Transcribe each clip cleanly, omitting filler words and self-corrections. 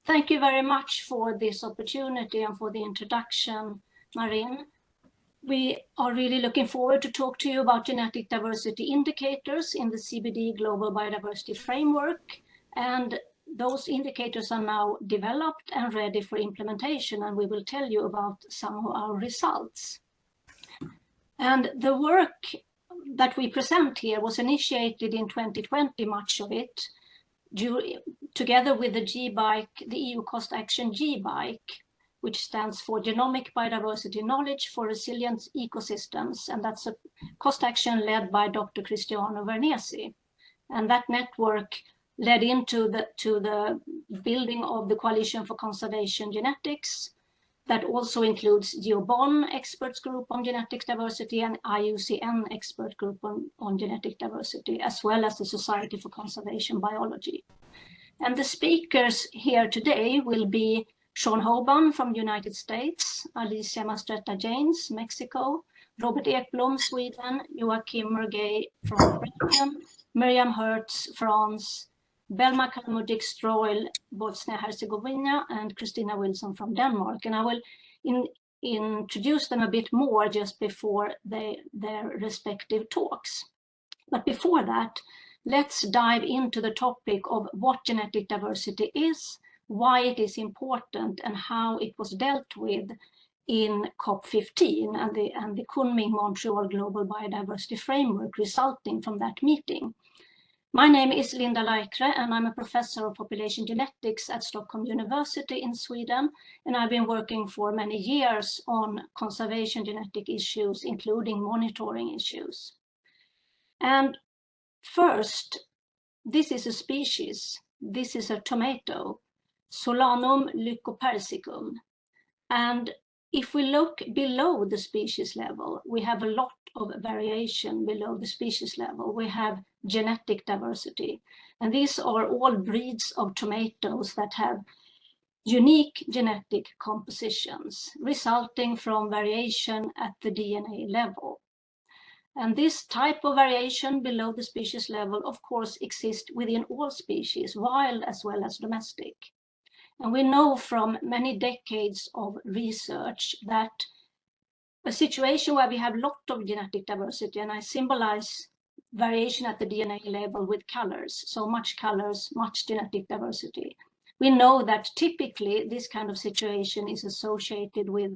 Thank you very much for this opportunity and for the introduction, Marin. We are really looking forward to talk to you about genetic diversity indicators in the CBD Global Biodiversity Framework. And those indicators are now developed and ready for implementation, and we will tell you about some of our results. And the work that we present here was initiated in 2020, much of it, together with the GBIKE, the EU Cost Action GBIKE, which stands for Genomic Biodiversity Knowledge for Resilient Ecosystems. And that's a cost action led by Dr. Cristiano Vernesi. And that network led into the building of the Coalition for Conservation Genetics. That also includes GeoBon Experts Group on Genetic Diversity and IUCN Expert Group on Genetic Diversity, as well as the Society for Conservation Biology. And the speakers here today will be Sean Hoban from the United States, Alicia Mastretta-Janes, Mexico, Robert Ekblom, Sweden, Joachim Mergay from Britain, Miriam Hertz, France, Belma Kalmudik-Stroil, Bosnia-Herzegovina, and Christina Wilson from Denmark. And I will introduce them a bit more just before their respective talks. But before that, let's dive into the topic of what genetic diversity is, why it is important, and how it was dealt with in COP15 and the Kunming-Montreal Global Biodiversity Framework resulting from that meeting. My name is Linda Laikre, and I'm a professor of population genetics at Stockholm University in Sweden, and I've been working for many years on conservation genetic issues, including monitoring issues. And first, this is a species. This is a tomato, Solanum lycopersicum. And if we look below the species level, we have a lot of variation below the species level. We have genetic diversity. And these are all breeds of tomatoes that have unique genetic compositions resulting from variation at the DNA level. And this type of variation below the species level, of course, exists within all species, wild as well as domestic. And we know from many decades of research that a situation where we have a lot of genetic diversity, and I symbolize variation at the DNA level with colors, so much colors, much genetic diversity. We know that typically this kind of situation is associated with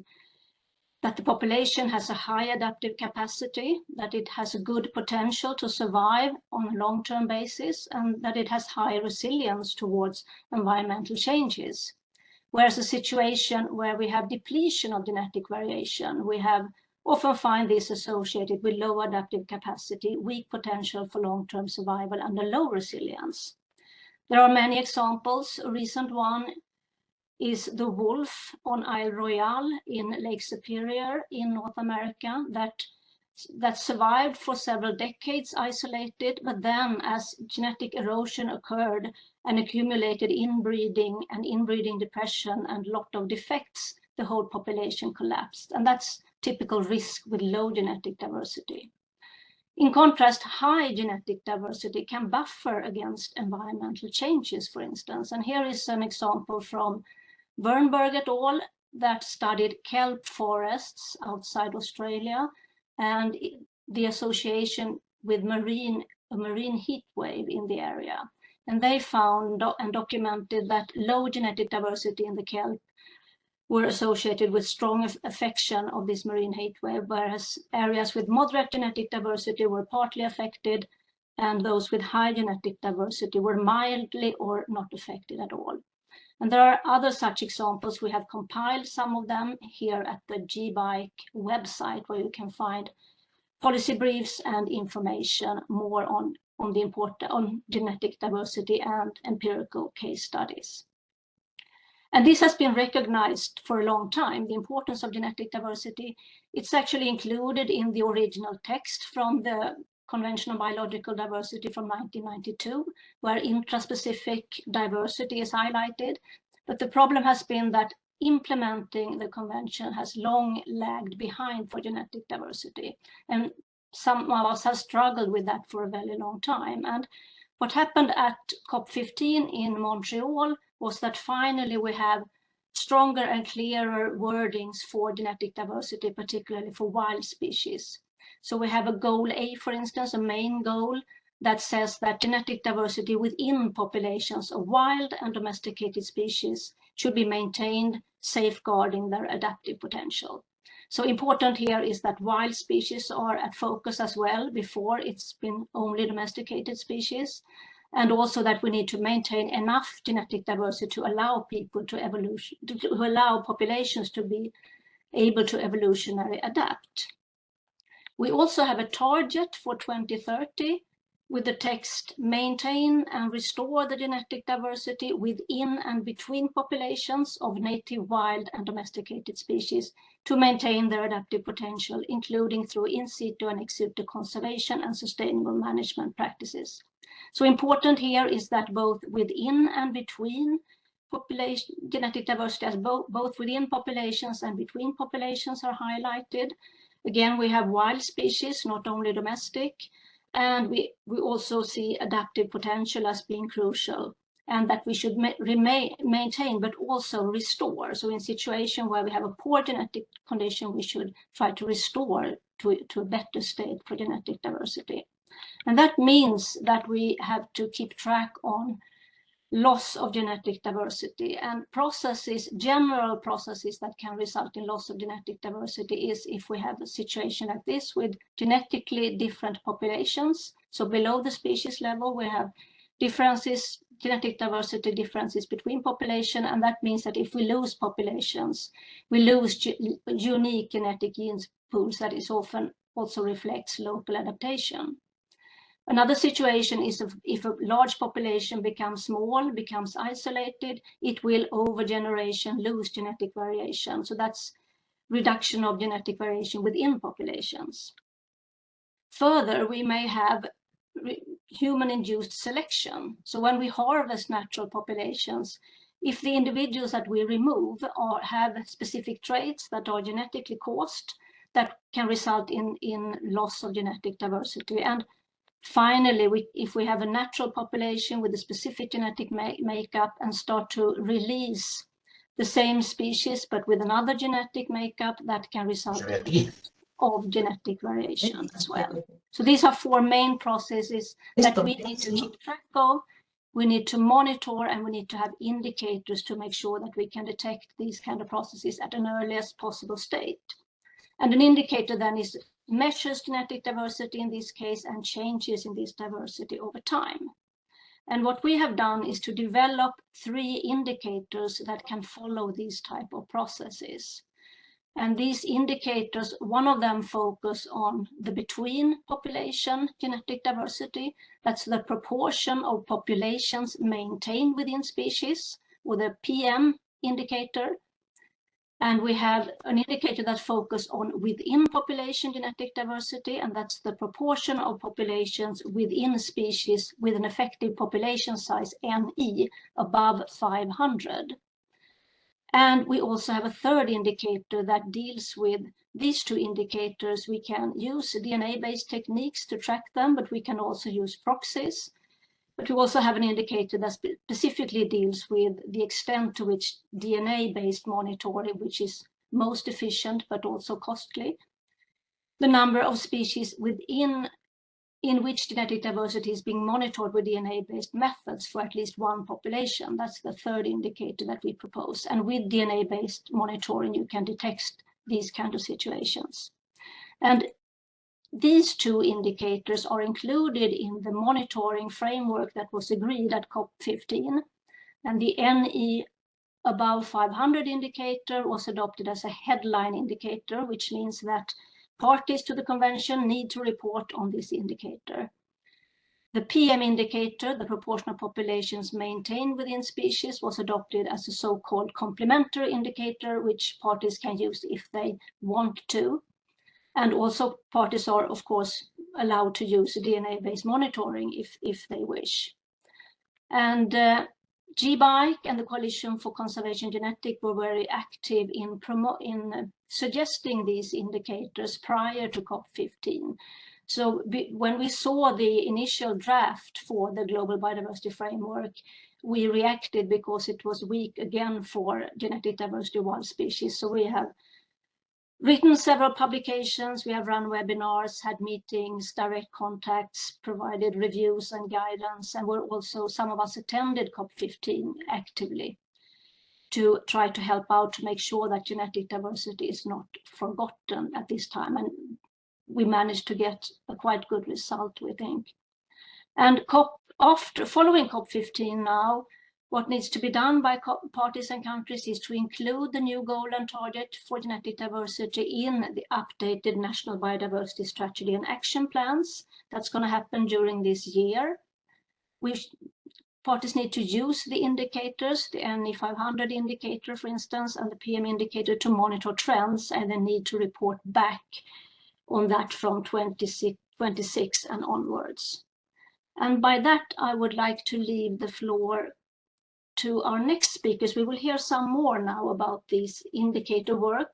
that the population has a high adaptive capacity, that it has a good potential to survive on a long-term basis, and that it has high resilience towards environmental changes. Whereas a situation where we have depletion of genetic variation, we have often find this associated with low adaptive capacity, weak potential for long-term survival, and a low resilience. There are many examples. A recent one is the wolf on Isle Royale in Lake Superior in North America that survived for several decades isolated, but then as genetic erosion occurred and accumulated inbreeding and inbreeding depression and a lot of defects, the whole population collapsed. And that's typical risk with low genetic diversity. In contrast, high genetic diversity can buffer against environmental changes, for instance. And here is an example from Wernberg et al. That studied kelp forests outside Australia and the association with a marine heat wave in the area. And they found and documented that low genetic diversity in the kelp were associated with strong affection of this marine heat wave, whereas areas with moderate genetic diversity were partly affected, and those with high genetic diversity were mildly or not affected at all. And there are other such examples. We have compiled some of them here at the GBIKE website, where you can find policy briefs and information more on genetic diversity and empirical case studies. And this has been recognized for a long time, the importance of genetic diversity. It's actually included in the original text from the Convention on Biological Diversity from 1992, where intraspecific diversity is highlighted. But the problem has been that implementing the convention has long lagged behind for genetic diversity. And some of us have struggled with that for a very long time. And what happened at COP15 in Montreal was that finally we have stronger and clearer wordings for genetic diversity, particularly for wild species. So we have a goal A, for instance, a main goal that says that genetic diversity within populations of wild and domesticated species should be maintained, safeguarding their adaptive potential. So important here is that wild species are at focus as well. Before, it's been only domesticated species. And also that we need to maintain enough genetic diversity to allow people to allow populations to be able to evolutionarily adapt. We also have a target for 2030 with the text maintain and restore the genetic diversity within and between populations of native, wild and domesticated species to maintain their adaptive potential, including through in situ and ex situ conservation and sustainable management practices. So important here is that both within and between population genetic diversity, as both within populations and between populations are highlighted. Again, we have wild species, not only domestic, and we also see adaptive potential as being crucial, and that we should maintain but also restore. So in situation where we have a poor genetic condition, we should try to restore to a better state for genetic diversity. And that means that we have to keep track on loss of genetic diversity, and processes, general processes that can result in loss of genetic diversity is if we have a situation like this with genetically different populations. So below the species level, we have differences, genetic diversity differences between population, and that means that if we lose populations, we lose unique genetic genes pools that is often also reflects local adaptation. Another situation is if a large population becomes small, becomes isolated, it will over generation lose genetic variation. So that's reduction of genetic variation within populations. Further, we may have human-induced selection. So when we harvest natural populations, if the individuals that we remove have specific traits that are genetically caused, that can result in loss of genetic diversity. And finally, if we have a natural population with a specific genetic makeup and start to release the same species but with another genetic makeup, that can result of genetic variation as well. So these are four main processes that we need to keep track of. We need to monitor, and we need to have indicators to make sure that we can detect these kind of processes at an earliest possible state. And an indicator then is measures genetic diversity in this case and changes in this diversity over time. And what we have done is to develop 3 indicators that can follow these type of processes. And these indicators, one of them focus on the between population genetic diversity. That's the proportion of populations maintained within species, or the PM indicator. And we have an indicator that focuses on within population genetic diversity, and that's the proportion of populations within species with an effective population size, NE, above 500. And we also have a third indicator that deals with these 2 indicators. We can use DNA-based techniques to track them, but we can also use proxies. But we also have an indicator that specifically deals with the extent to which DNA-based monitoring, which is most efficient but also costly, the number of species in which genetic diversity is being monitored with DNA-based methods for at least one population. That's the third indicator that we propose. And with DNA-based monitoring, you can detect these kind of situations. And these 2 indicators are included in the monitoring framework that was agreed at COP15. And the NE above 500 indicator was adopted as a headline indicator, which means that parties to the convention need to report on this indicator. The PM indicator, the proportion of populations maintained within species, was adopted as a so-called complementary indicator, which parties can use if they want to. And also parties are, of course, allowed to use DNA-based monitoring if they wish. And GBIKE and the Coalition for Conservation Genetics were very active in suggesting these indicators prior to COP15. So when we saw the initial draft for the Global Biodiversity Framework, we reacted because it was weak again for genetic diversity of wild species. So we have written several publications, we have run webinars, had meetings, direct contacts, provided reviews and guidance, and we're also, some of us attended COP15 actively to try to help out to make sure that genetic diversity is not forgotten at this time. And we managed to get a quite good result, we think. And following COP15 now, what needs to be done by parties and countries is to include the new goal and target for genetic diversity in the updated National Biodiversity Strategy and Action Plans. That's going to happen during this year. Parties need to use the indicators, the NE 500 indicator, for instance, and the PM indicator to monitor trends, and they need to report back on that from 26 and onwards. And by that, I would like to leave the floor to our next speakers. We will hear some more now about this indicator work.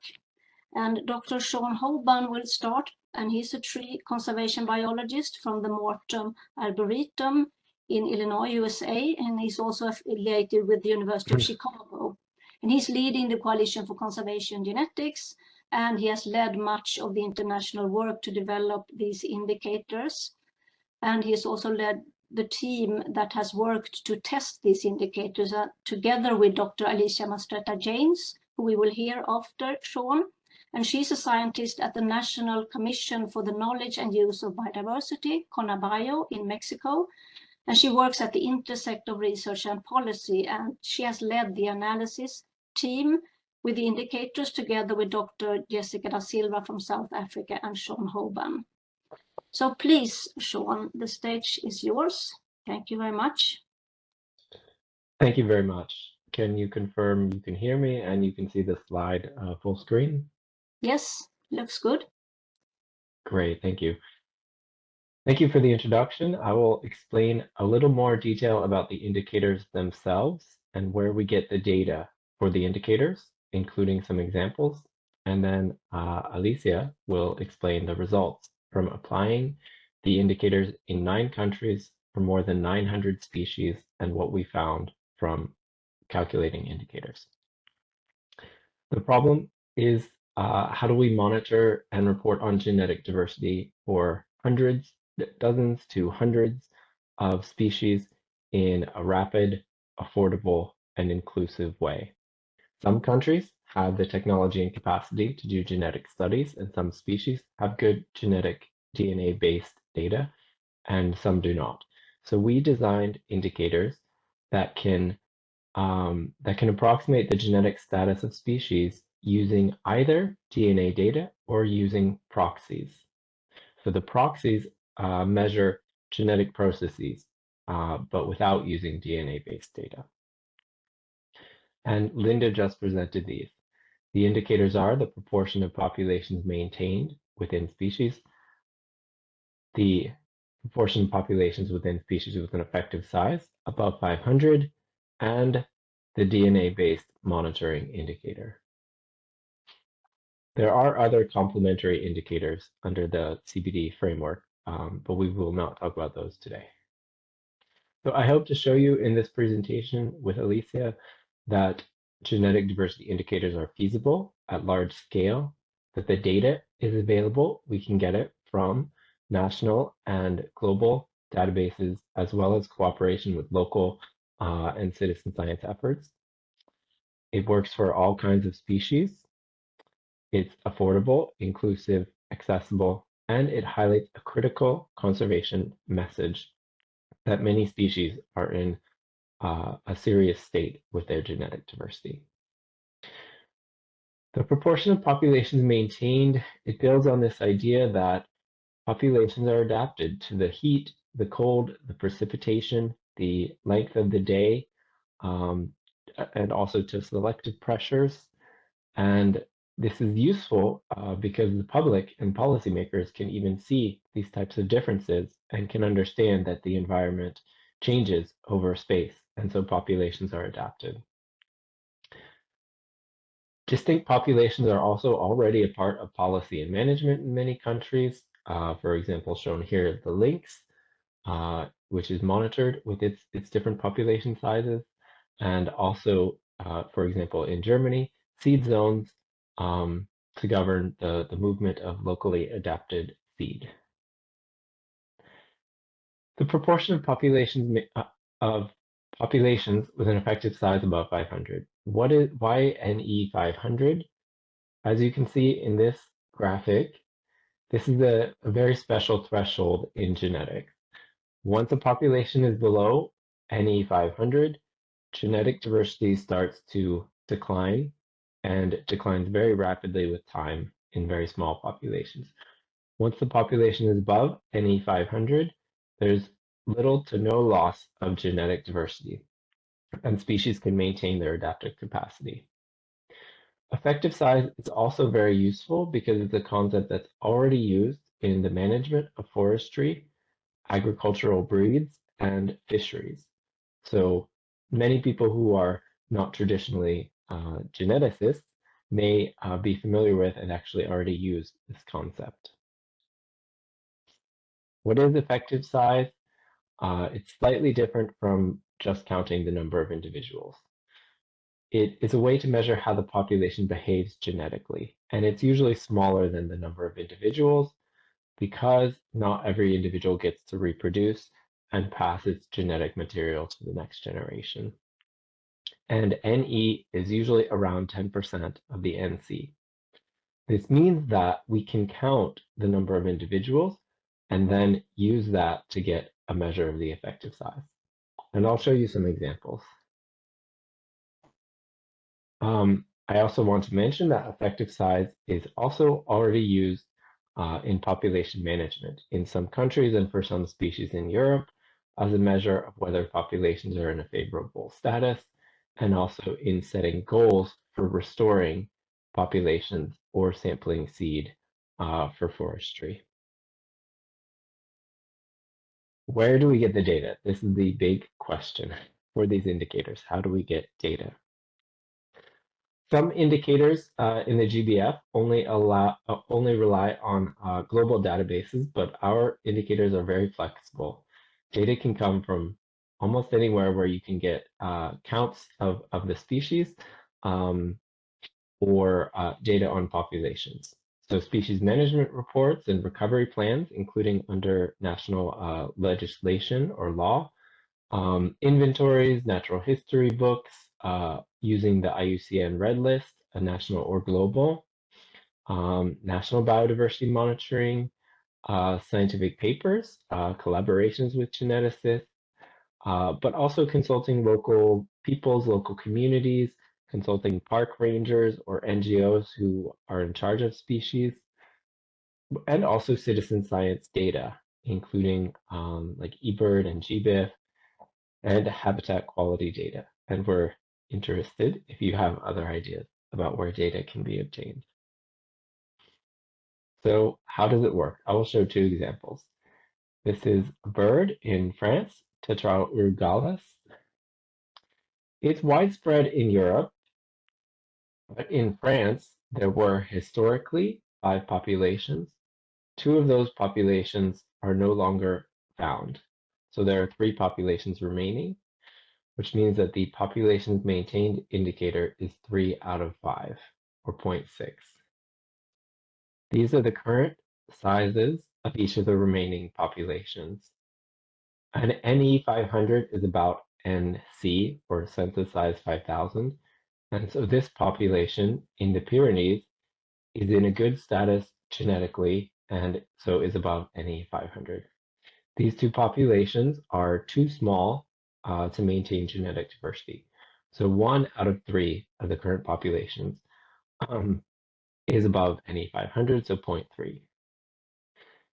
And Dr. Sean Hoban will start, and he's a tree conservation biologist from the Morton Arboretum in Illinois, USA, and he's also affiliated with the University of Chicago. And he's leading the Coalition for Conservation Genetics, and he has led much of the international work to develop these indicators. And he has also led the team that has worked to test these indicators together with Dr. Alicia Mastretta-Janes, who we will hear after Sean. And she's a scientist at the National Commission for the Knowledge and Use of Biodiversity, CONABIO, in Mexico. And she works at the intersect of research and policy, and she has led the analysis team with the indicators together with Dr. Jessica da Silva from South Africa and Sean Hoban. So please, Sean, the stage is yours. Thank you very much. Thank you very much. Can you confirm you can hear me and you can see the slide full screen? Yes, looks good. Great, thank you. Thank you for the introduction. I will explain a little more detail about the indicators themselves and where we get the data for the indicators, including some examples. And then Alicia will explain the results from applying the indicators in 9 countries for more than 900 species and what we found from calculating indicators. The problem is how do we monitor and report on genetic diversity for hundreds, dozens to hundreds of species in a rapid, affordable, and inclusive way? Some countries have the technology and capacity to do genetic studies, and some species have good genetic DNA-based data, and some do not. So we designed indicators that can approximate the genetic status of species using either DNA data or using proxies. So the proxies measure genetic processes, but without using DNA-based data. And Linda just presented these. The indicators are the proportion of populations maintained within species, the proportion of populations within species with an effective size above 500, and the DNA-based monitoring indicator. There are other complementary indicators under the CBD framework, but we will not talk about those today. So I hope to show you in this presentation with Alicia that genetic diversity indicators are feasible at large scale, that the data is available. We can get it from national and global databases, as well as cooperation with local and citizen science efforts. It works for all kinds of species. It's affordable, inclusive, accessible, and it highlights a critical conservation message that many species are in a serious state with their genetic diversity. The proportion of populations maintained, it builds on this idea that populations are adapted to the heat, the cold, the precipitation, the length of the day, and also to selective pressures. And this is useful because the public and policymakers can even see these types of differences and can understand that the environment changes over space, and so populations are adapted. Distinct populations are also already a part of policy and management in many countries. For example, shown here, the lynx which is monitored with its different population sizes, and also, for example, in Germany, seed zones to govern the movement of locally adapted seed. The proportion of populations with an effective size above 500. Why NE 500? As you can see in this graphic, this is a very special threshold in genetics. Once a population is below NE 500, genetic diversity starts to decline, and it declines very rapidly with time in very small populations. Once the population is above NE 500, there's little to no loss of genetic diversity, and species can maintain their adaptive capacity. Effective size is also very useful because it's a concept that's already used in the management of forestry, agricultural breeds, and fisheries. So many people who are not traditionally geneticists may be familiar with and actually already use this concept. What is effective size? It's slightly different from just counting the number of individuals. It is a way to measure how the population behaves genetically, and it's usually smaller than the number of individuals because not every individual gets to reproduce and pass its genetic material to the next generation. And NE is usually around 10% of the NC. This means that we can count the number of individuals and then use that to get a measure of the effective size. And I'll show you some examples. I also want to mention that effective size is also already used in population management in some countries and for some species in Europe as a measure of whether populations are in a favorable status, and also in setting goals for restoring populations or sampling seed for forestry. Where do we get the data? This is the big question for these indicators. How do we get data? Some indicators in the GBF only rely on global databases, but our indicators are very flexible. Data can come from almost anywhere where you can get counts of the species or data on populations. So species management reports and recovery plans, including under national legislation or law, inventories, natural history books, using the IUCN Red List, a national or global, national biodiversity monitoring, scientific papers, collaborations with geneticists, but also consulting local peoples, local communities, consulting park rangers or NGOs who are in charge of species, and also citizen science data, including like eBird and GBIF, and habitat quality data. And we're interested if you have other ideas about where data can be obtained. So how does it work? I will show two examples. This is a bird in France, Tetrao urgalis. It's widespread in Europe, but in France, there were historically 5 populations. 2 of those populations are no longer found. So there are 3 populations remaining, which means that the populations maintained indicator is 3 out of 5, or 0.6. These are the current sizes of each of the remaining populations. An NE 500 is about NC, or census size 5,000. And so this population in the Pyrenees is in a good status genetically, and so is above NE 500. These 2 populations are too small to maintain genetic diversity. So 1 out of 3 of the current populations is above NE 500, so 0.3.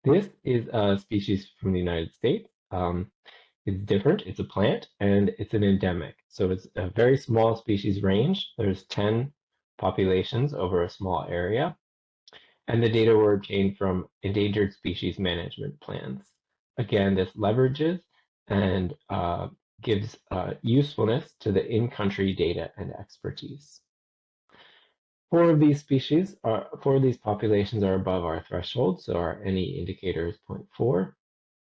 This is a species from the United States. It's different, it's a plant, and it's an endemic. So it's a very small species range. There's 10 populations over a small area. And the data were obtained from endangered species management plans. Again, this leverages and gives usefulness to the in-country data and expertise. 4 of these populations are above our threshold, so our NE indicator is 0.4.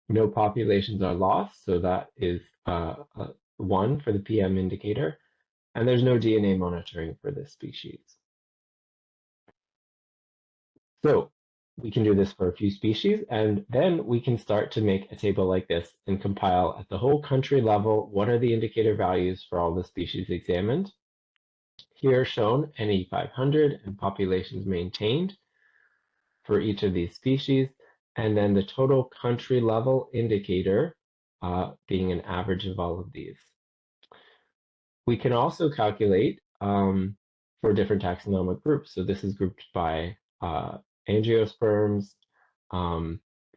No populations are lost, so that is 1 for the PM indicator, and there's no DNA monitoring for this species. So we can do this for a few species, and then we can start to make a table like this and compile at the whole country level, what are the indicator values for all the species examined. Here shown NE500 and populations maintained for each of these species, and then the total country level indicator being an average of all of these. We can also calculate for different taxonomic groups. So this is grouped by angiosperms,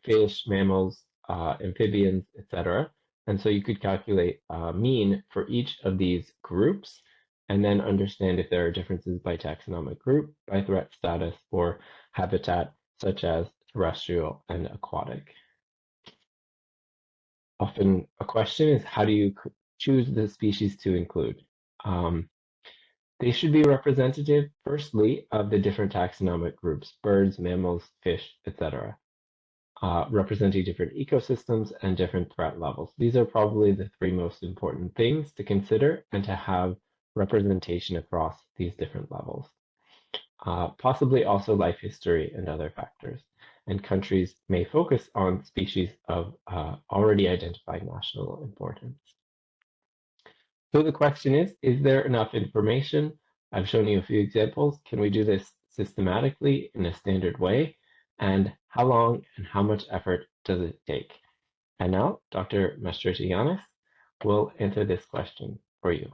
fish, mammals, amphibians, etc. And so you could calculate a mean for each of these groups and then understand if there are differences by taxonomic group, by threat status, or habitat, such as terrestrial and aquatic. Often a question is, how do you choose the species to include? They should be representative, firstly, of the different taxonomic groups, birds, mammals, fish, etc., representing different ecosystems and different threat levels. These are probably the 3 most important things to consider and to have representation across these different levels. Possibly also life history and other factors. And countries may focus on species of already identified national importance. So the question is there enough information? I've shown you a few examples. Can we do this systematically in a standard way? And how long and how much effort does it take? And now Dr. Mastrogiannis will answer this question for you.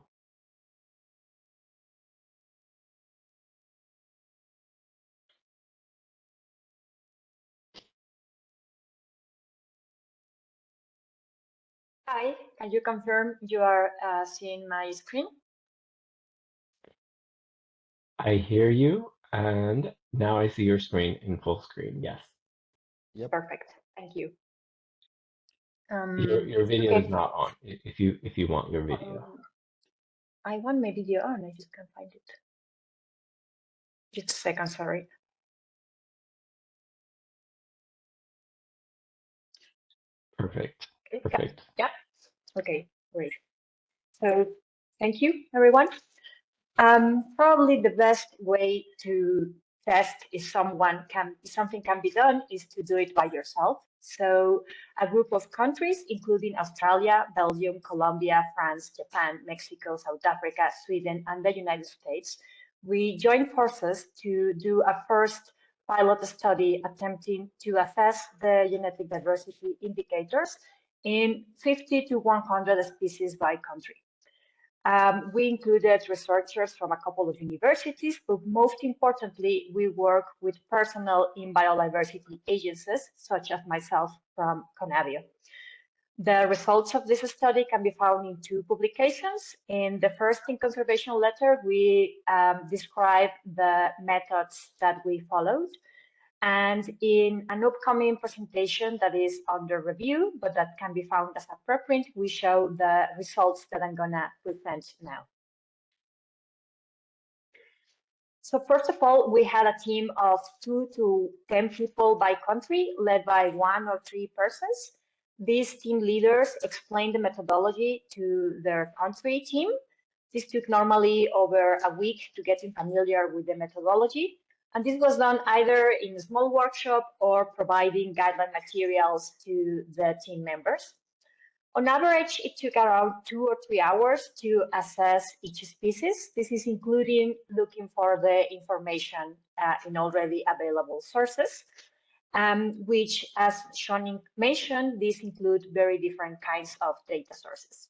Hi, can you confirm you are seeing my screen? I hear you, and now I see your screen in full screen, yes. Yep. Perfect, thank you. Your video okay. is not on, if you want your video. I want my video on, I just can't find it. Just a second, sorry. Perfect, Okay, perfect. Yeah, okay, great. So thank you, everyone. Probably the best way to test if something can be done is to do it by yourself. So a group of countries, including Australia, Belgium, Colombia, France, Japan, Mexico, South Africa, Sweden, and the United States, we joined forces to do a first pilot study attempting to assess the genetic diversity indicators in 50 to 100 species by country. We included researchers from a couple of universities, but most importantly, we work with personnel in biodiversity agencies, such as myself from CONABIO. The results of this study can be found in 2 publications. In the first, in Conservation Letter, we describe the methods that we followed. And in an upcoming presentation that is under review, but that can be found as a preprint, we show the results that I'm gonna present now. So first of all, we had a team of 2 to 10 people by country, led by 1 or 3 persons. These team leaders explained the methodology to their country team. This took normally over a week to get familiar with the methodology. And this was done either in a small workshop or providing guideline materials to the team members. On average, it took around 2 or 3 hours to assess each species. This is including looking for the information in already available sources, which, as Sean mentioned, these include very different kinds of data sources.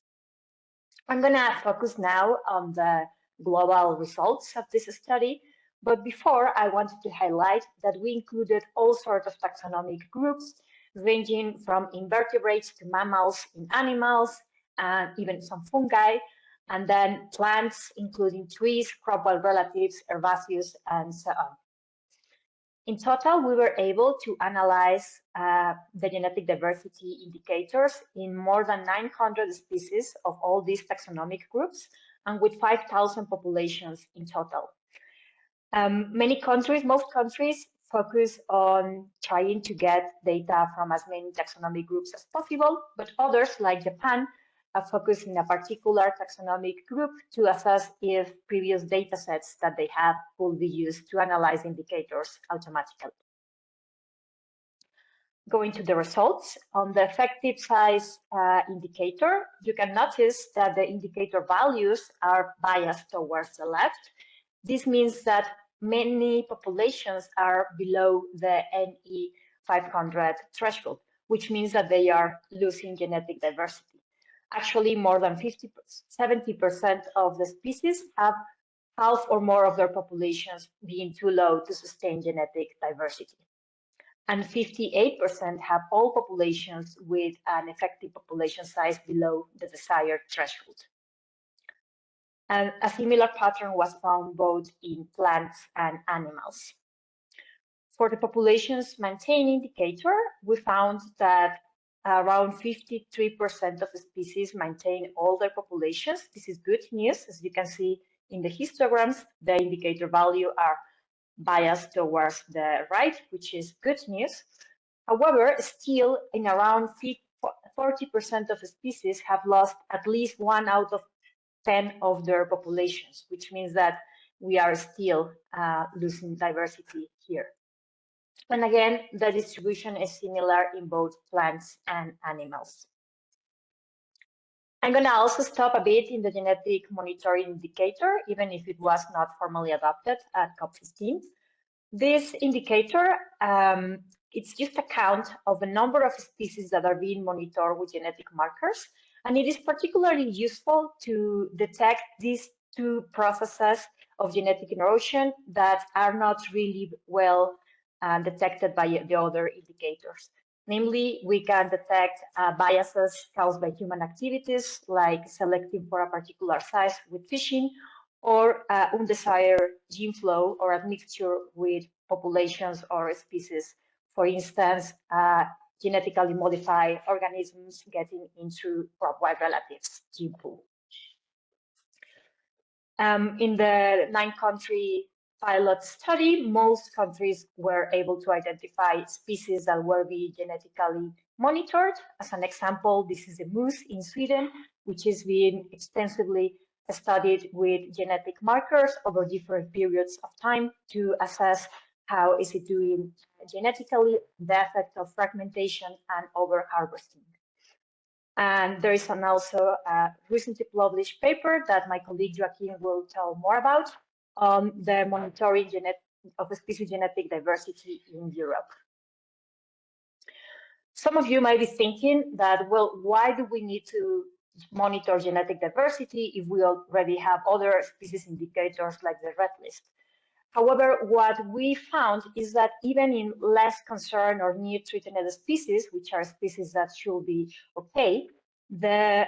I'm going to focus now on the global results of this study. But before, I wanted to highlight that we included all sorts of taxonomic groups, ranging from invertebrates to mammals in animals, and even some fungi, and then plants, including trees, crop-wild relatives, herbaceous, and so on. In total, we were able to analyze the genetic diversity indicators in more than 900 species of all these taxonomic groups, and with 5,000 populations in total. Most countries focus on trying to get data from as many taxonomic groups as possible, but others, like Japan, focus in a particular taxonomic group to assess if previous data sets that they have will be used to analyze indicators automatically. Going to the results, on the effective size indicator, you can notice that the indicator values are biased towards the left. This means that many populations are below the NE 500 threshold, which means that they are losing genetic diversity. Actually, more than 70% of the species have half or more of their populations being too low to sustain genetic diversity. And 58% have all populations with an effective population size below the desired threshold. And a similar pattern was found both in plants and animals. For the populations maintained indicator, we found that around 53% of the species maintain all their populations. This is good news. As you can see in the histograms, the indicator value are biased towards the right, which is good news. However, still in around 40% of the species have lost at least 1 out of 10 of their populations, which means that we are still losing diversity here. And again, the distribution is similar in both plants and animals. I'm going to also stop a bit in the genetic monitoring indicator, even if it was not formally adopted at COP15. This indicator, it's just a count of the number of species that are being monitored with genetic markers, and it is particularly useful to detect these two processes of genetic erosion that are not really well detected by the other indicators. Namely, we can detect biases caused by human activities, like selecting for a particular size with fishing, or undesired gene flow or admixture with populations or species. For instance, genetically modified organisms getting into wild relatives gene pool. In the 9-country pilot study, most countries were able to identify species that were being genetically monitored. As an example, this is a moose in Sweden, which is being extensively studied with genetic markers over different periods of time to assess how is it doing genetically, the effect of fragmentation and over-harvesting. And there is also a recently published paper that my colleague Joaquin will tell more about on the monitoring of species genetic diversity in Europe. Some of you might be thinking that, well, why do we need to monitor genetic diversity if we already have other species indicators like the red list? However, what we found is that even in less concerned or near threatened species, which are species that should be okay, the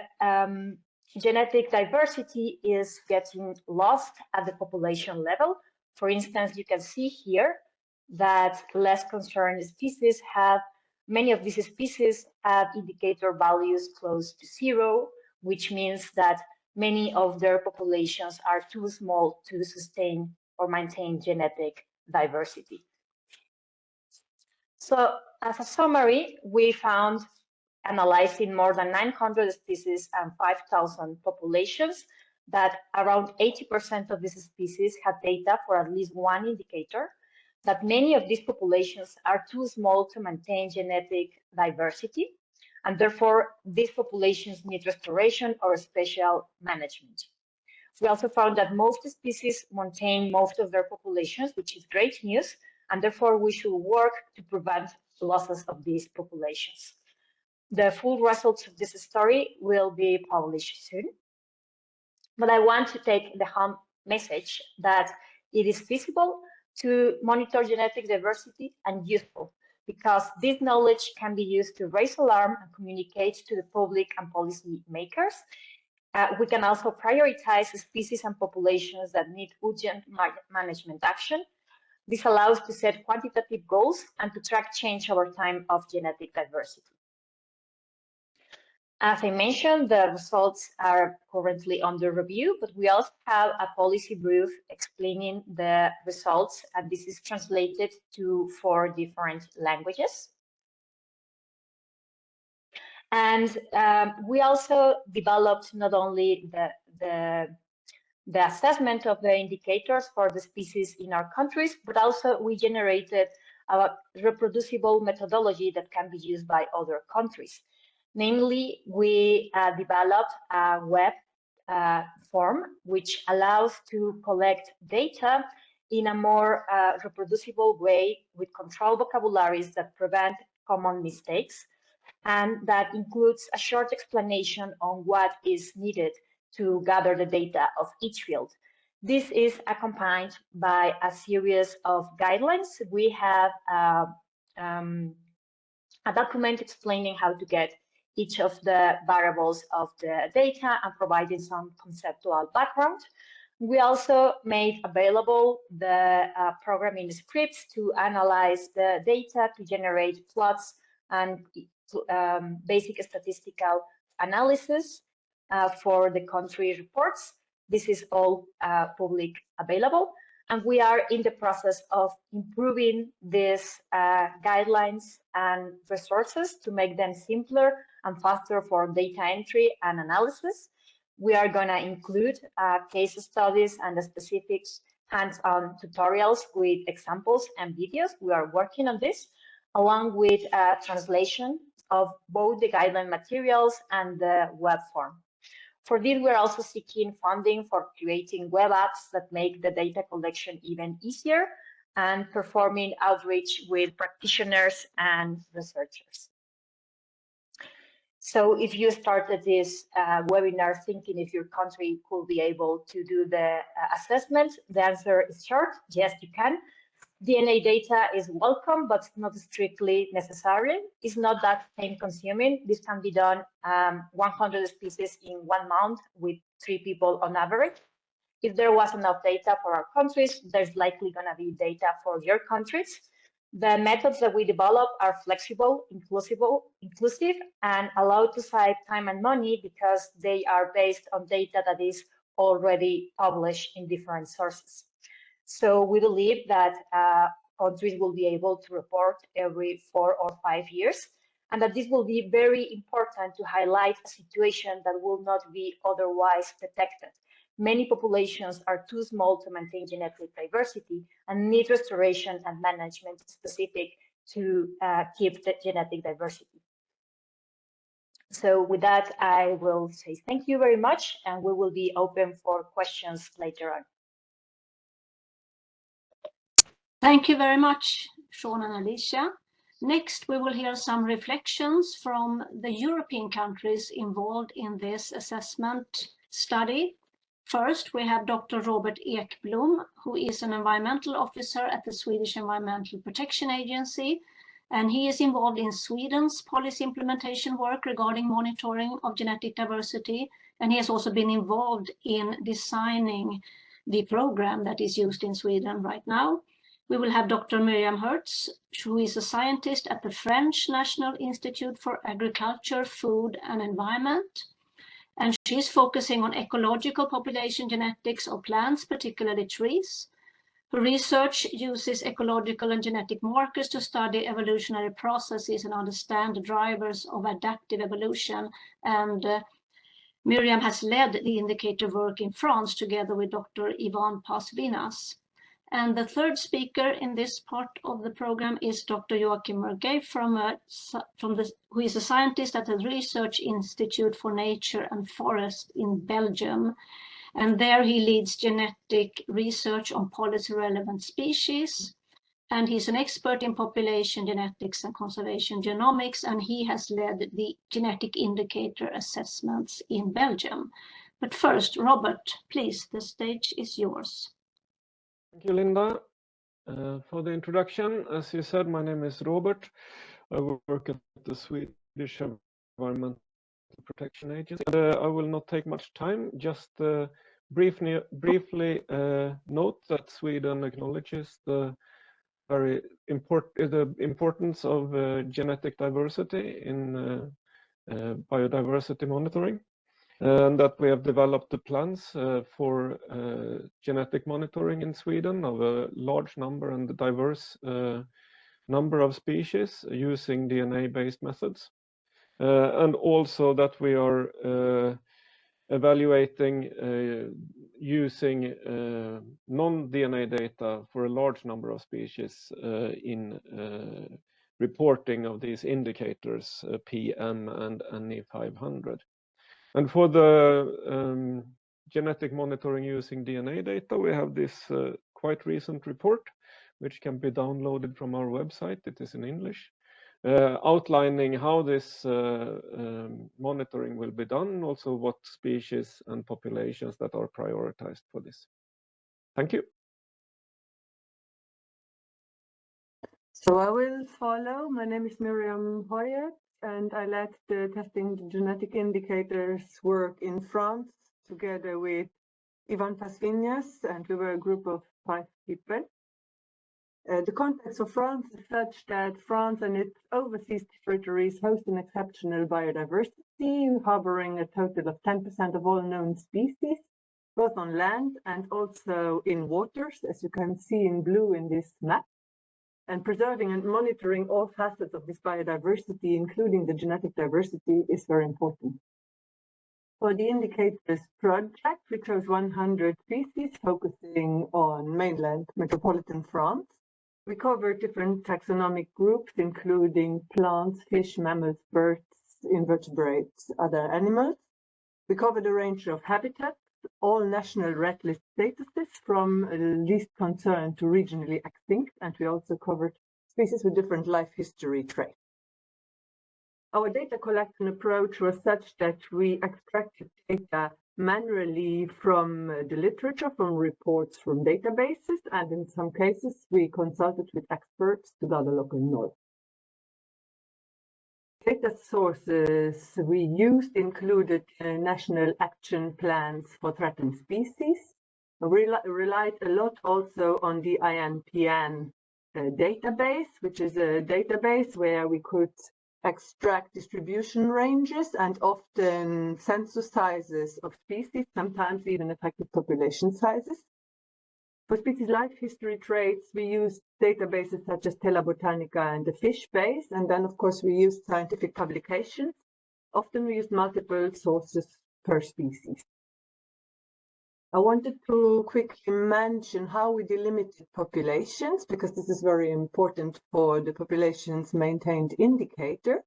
genetic diversity is getting lost at the population level. For instance, you can see here that less concerned species have, many of these species have indicator values close to 0, which means that many of their populations are too small to sustain or maintain genetic diversity. So as a summary, we found, analyzing more than 900 species and 5,000 populations, that around 80% of these species have data for at least one indicator, that many of these populations are too small to maintain genetic diversity, and therefore these populations need restoration or special management. We also found that most species maintain most of their populations, which is great news, and therefore we should work to prevent losses of these populations. The full results of this study will be published soon. But I want to take the home message that it is feasible to monitor genetic diversity and useful, because this knowledge can be used to raise alarm and communicate to the public and policy makers. We can also prioritize species and populations that need urgent management action. This allows to set quantitative goals and to track change over time of genetic diversity. As I mentioned, the results are currently under review, but we also have a policy brief explaining the results, and this is translated to 4 different languages. And we also developed not only the assessment of the indicators for the species in our countries, but also we generated a reproducible methodology that can be used by other countries. Namely, we developed a web form which allows to collect data in a more reproducible way with controlled vocabularies that prevent common mistakes, and that includes a short explanation on what is needed to gather the data of each field. This is accompanied by a series of guidelines. We have a document explaining how to get each of the variables of the data and providing some conceptual background. We also made available the programming scripts to analyze the data, to generate plots and basic statistical analysis for the country reports. This is all public available. And we are in the process of improving these guidelines and resources to make them simpler and faster for data entry and analysis. We are going to include case studies and the specific hands-on tutorials with examples and videos. We are working on this, along with translation of both the guideline materials and the web form. For this, we're also seeking funding for creating web apps that make the data collection even easier and performing outreach with practitioners and researchers. So if you started this webinar thinking if your country could be able to do the assessment, the answer is short, yes, you can. DNA data is welcome, but not strictly necessary. It's not that time consuming. This can be done 100 species in 1 month with 3 people on average. If there was enough data for our countries, there's likely going to be data for your countries. The methods that we develop are flexible, inclusive, and allow to save time and money because they are based on data that is already published in different sources. So we believe that countries will be able to report every 4 or 5 years, and that this will be very important to highlight a situation that will not be otherwise detected. Many populations are too small to maintain genetic diversity and need restoration and management specific to keep the genetic diversity. So with that, I will say thank you very much, and we will be open for questions later on. Thank you very much, Sean and Alicia. Next, we will hear some reflections from the European countries involved in this assessment study. First, we have Dr. Robert Ekblom, who is an environmental officer at the Swedish Environmental Protection Agency, and he is involved in Sweden's policy implementation work regarding monitoring of genetic diversity, and he has also been involved in designing the program that is used in Sweden right now. We will have Dr. Miriam Hertz, who is a scientist at the French National Institute for Agriculture, Food and Environment. And she's focusing on ecological population genetics of plants, particularly trees. Her research uses ecological and genetic markers to study evolutionary processes and understand the drivers of adaptive evolution. And Miriam has led the indicator work in France together with Dr. Ivan Pasvinas. And the third speaker in this part of the program is Dr. Joachim Merguet, who is a scientist at the Research Institute for Nature and Forest in Belgium. And there he leads genetic research on policy-relevant species. And he's an expert in population genetics and conservation genomics, and he has led the genetic indicator assessments in Belgium. But first, Robert, please, the stage is yours. Thank you, Linda, for the introduction. As you said, my name is Robert. I work at the Swedish Environmental Protection Agency. I will not take much time, just briefly note that Sweden acknowledges the importance of genetic diversity in biodiversity monitoring, and that we have developed the plans for genetic monitoring in Sweden of a large number and diverse number of species using DNA-based methods, and also that we are evaluating using non-DNA data for a large number of species in reporting of these indicators, PM and NE500. And for the genetic monitoring using DNA data, we have this quite recent report, which can be downloaded from our website. It is in English, outlining how this monitoring will be done, and also what species and populations that are prioritized for this. Thank you. So I will follow. My name is Miriam Hoyet, and I led the testing the genetic indicators work in France together with Ivan Pasvinias, and we were a group of 5 people. The context of France is such that France and its overseas territories host an exceptional biodiversity, harboring a total of 10% of all known species, both on land and also in waters, as you can see in blue in this map. And preserving and monitoring all facets of this biodiversity, including the genetic diversity, is very important. For the indicators project, we chose 100 species focusing on mainland metropolitan France. We covered different taxonomic groups, including plants, fish, mammals, birds, invertebrates, other animals. We covered a range of habitats, all national red list statuses from least concern to regionally extinct, and we also covered species with different life history traits. Our data collection approach was such that we extracted data manually from the literature, from reports from databases, and in some cases we consulted with experts to gather local knowledge. Data sources we used included national action plans for threatened species. We relied a lot also on the INPN database, which is a database where we could extract distribution ranges and often census sizes of species, sometimes even affected population sizes. For species life history traits, we used databases such as Tela Botanica and the FishBase, and then of course we used scientific publications. Often we used multiple sources per species. I wanted to quickly mention how we delimited populations, because this is very important for the populations maintained indicator.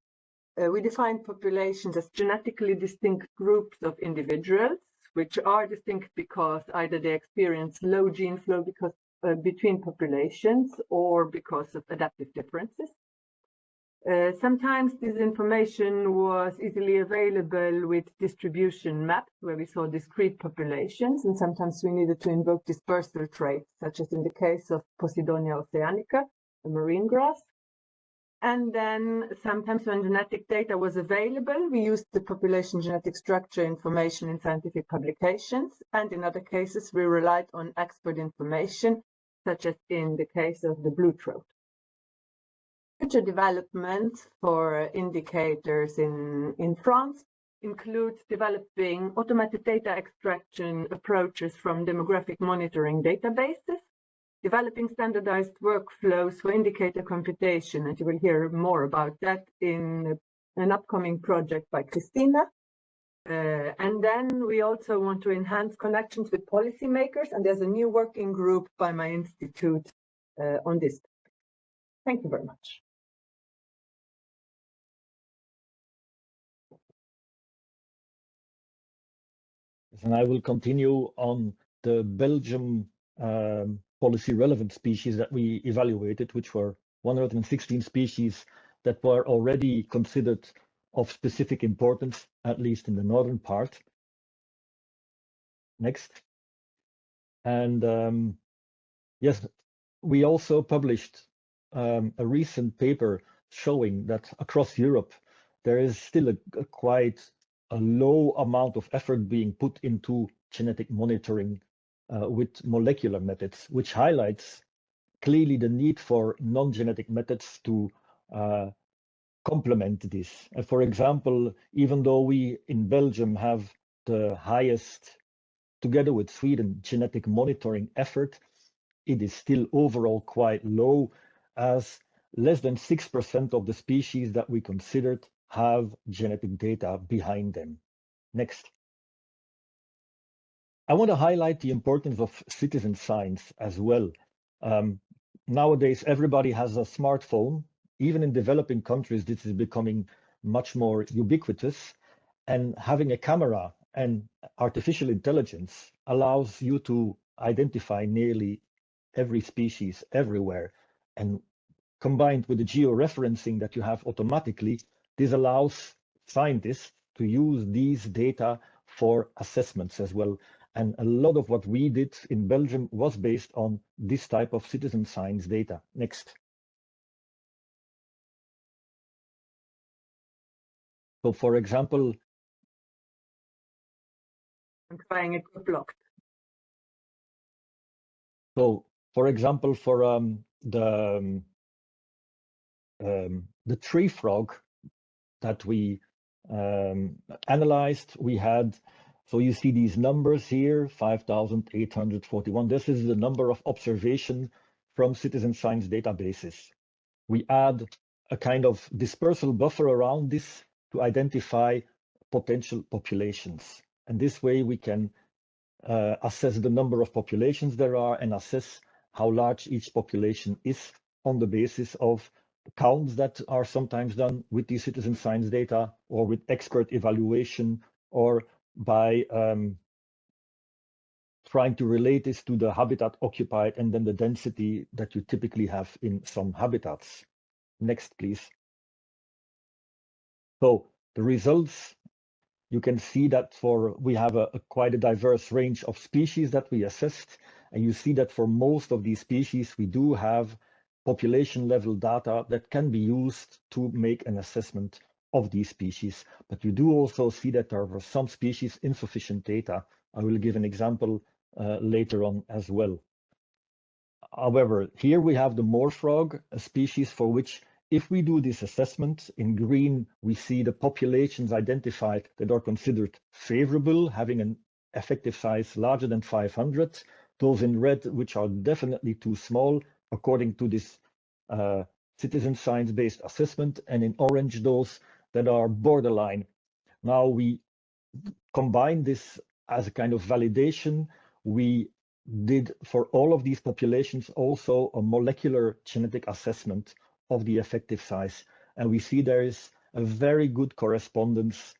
We defined populations as genetically distinct groups of individuals, which are distinct because either they experience low gene flow because between populations or because of adaptive differences. Sometimes this information was easily available with distribution maps where we saw discrete populations, and sometimes we needed to invoke dispersal traits, such as in the case of Posidonia oceanica, a marine grass. And then sometimes when genetic data was available, we used the population genetic structure information in scientific publications, and in other cases we relied on expert information, such as in the case of the blue throat. Future developments for indicators in France include developing automated data extraction approaches from demographic monitoring databases, developing standardized workflows for indicator computation, and you will hear more about that in an upcoming project by Christina. And then we also want to enhance connections with policymakers, and there's a new working group by my institute on this. Thank you very much. And I will continue on the Belgium policy relevant species that we evaluated, which were 116 species that were already considered of specific importance, at least in the northern part. Next. And yes, we also published a recent paper showing that across Europe, there is still a quite a low amount of effort being put into genetic monitoring with molecular methods, which highlights clearly the need for non-genetic methods to complement this. And for example, even though we in Belgium have the highest, together with Sweden, genetic monitoring effort, it is still overall quite low, as less than 6% of the species that we considered have genetic data behind them. Next. I want to highlight the importance of citizen science as well. Nowadays, everybody has a smartphone. Even in developing countries, this is becoming much more ubiquitous. And having a camera and artificial intelligence allows you to identify nearly every species everywhere. And combined with the georeferencing that you have automatically, this allows scientists to use these data for assessments as well. And a lot of what we did in Belgium was based on this type of citizen science data. Next. So for example, I'm trying it got blocked. so for example, for the tree frog that we analyzed, we had, so you see these numbers here, 5,841. This is the number of observation from citizen science databases. We add a kind of dispersal buffer around this to identify potential populations. And this way we can assess the number of populations there are and assess how large each population is on the basis of counts that are sometimes done with the citizen science data or with expert evaluation or by trying to relate this to the habitat occupied and then the density that you typically have in some habitats. Next, please. So the results, you can see that we have quite a diverse range of species that we assessed. And you see that for most of these species, we do have population level data that can be used to make an assessment of these species. But you do also see that there are some species insufficient data. I will give an example later on as well. However, here we have the moor frog, a species for which, if we do this assessment, in green, we see the populations identified that are considered favorable, having an effective size larger than 500. Those in red, which are definitely too small, according to this citizen science-based assessment, and in orange, those that are borderline. Now we combine this as a kind of validation. We did for all of these populations also a molecular genetic assessment of the effective size. And we see there is a very good correspondence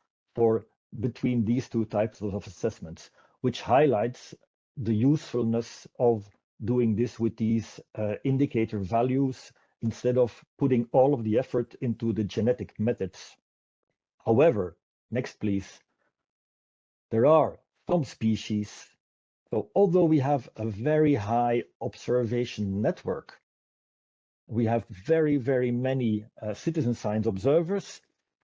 between these two types of assessments, which highlights the usefulness of doing this with these indicator values instead of putting all of the effort into the genetic methods. However, next please, there are some species. So although we have a very high observation network, we have very, very many citizen science observers.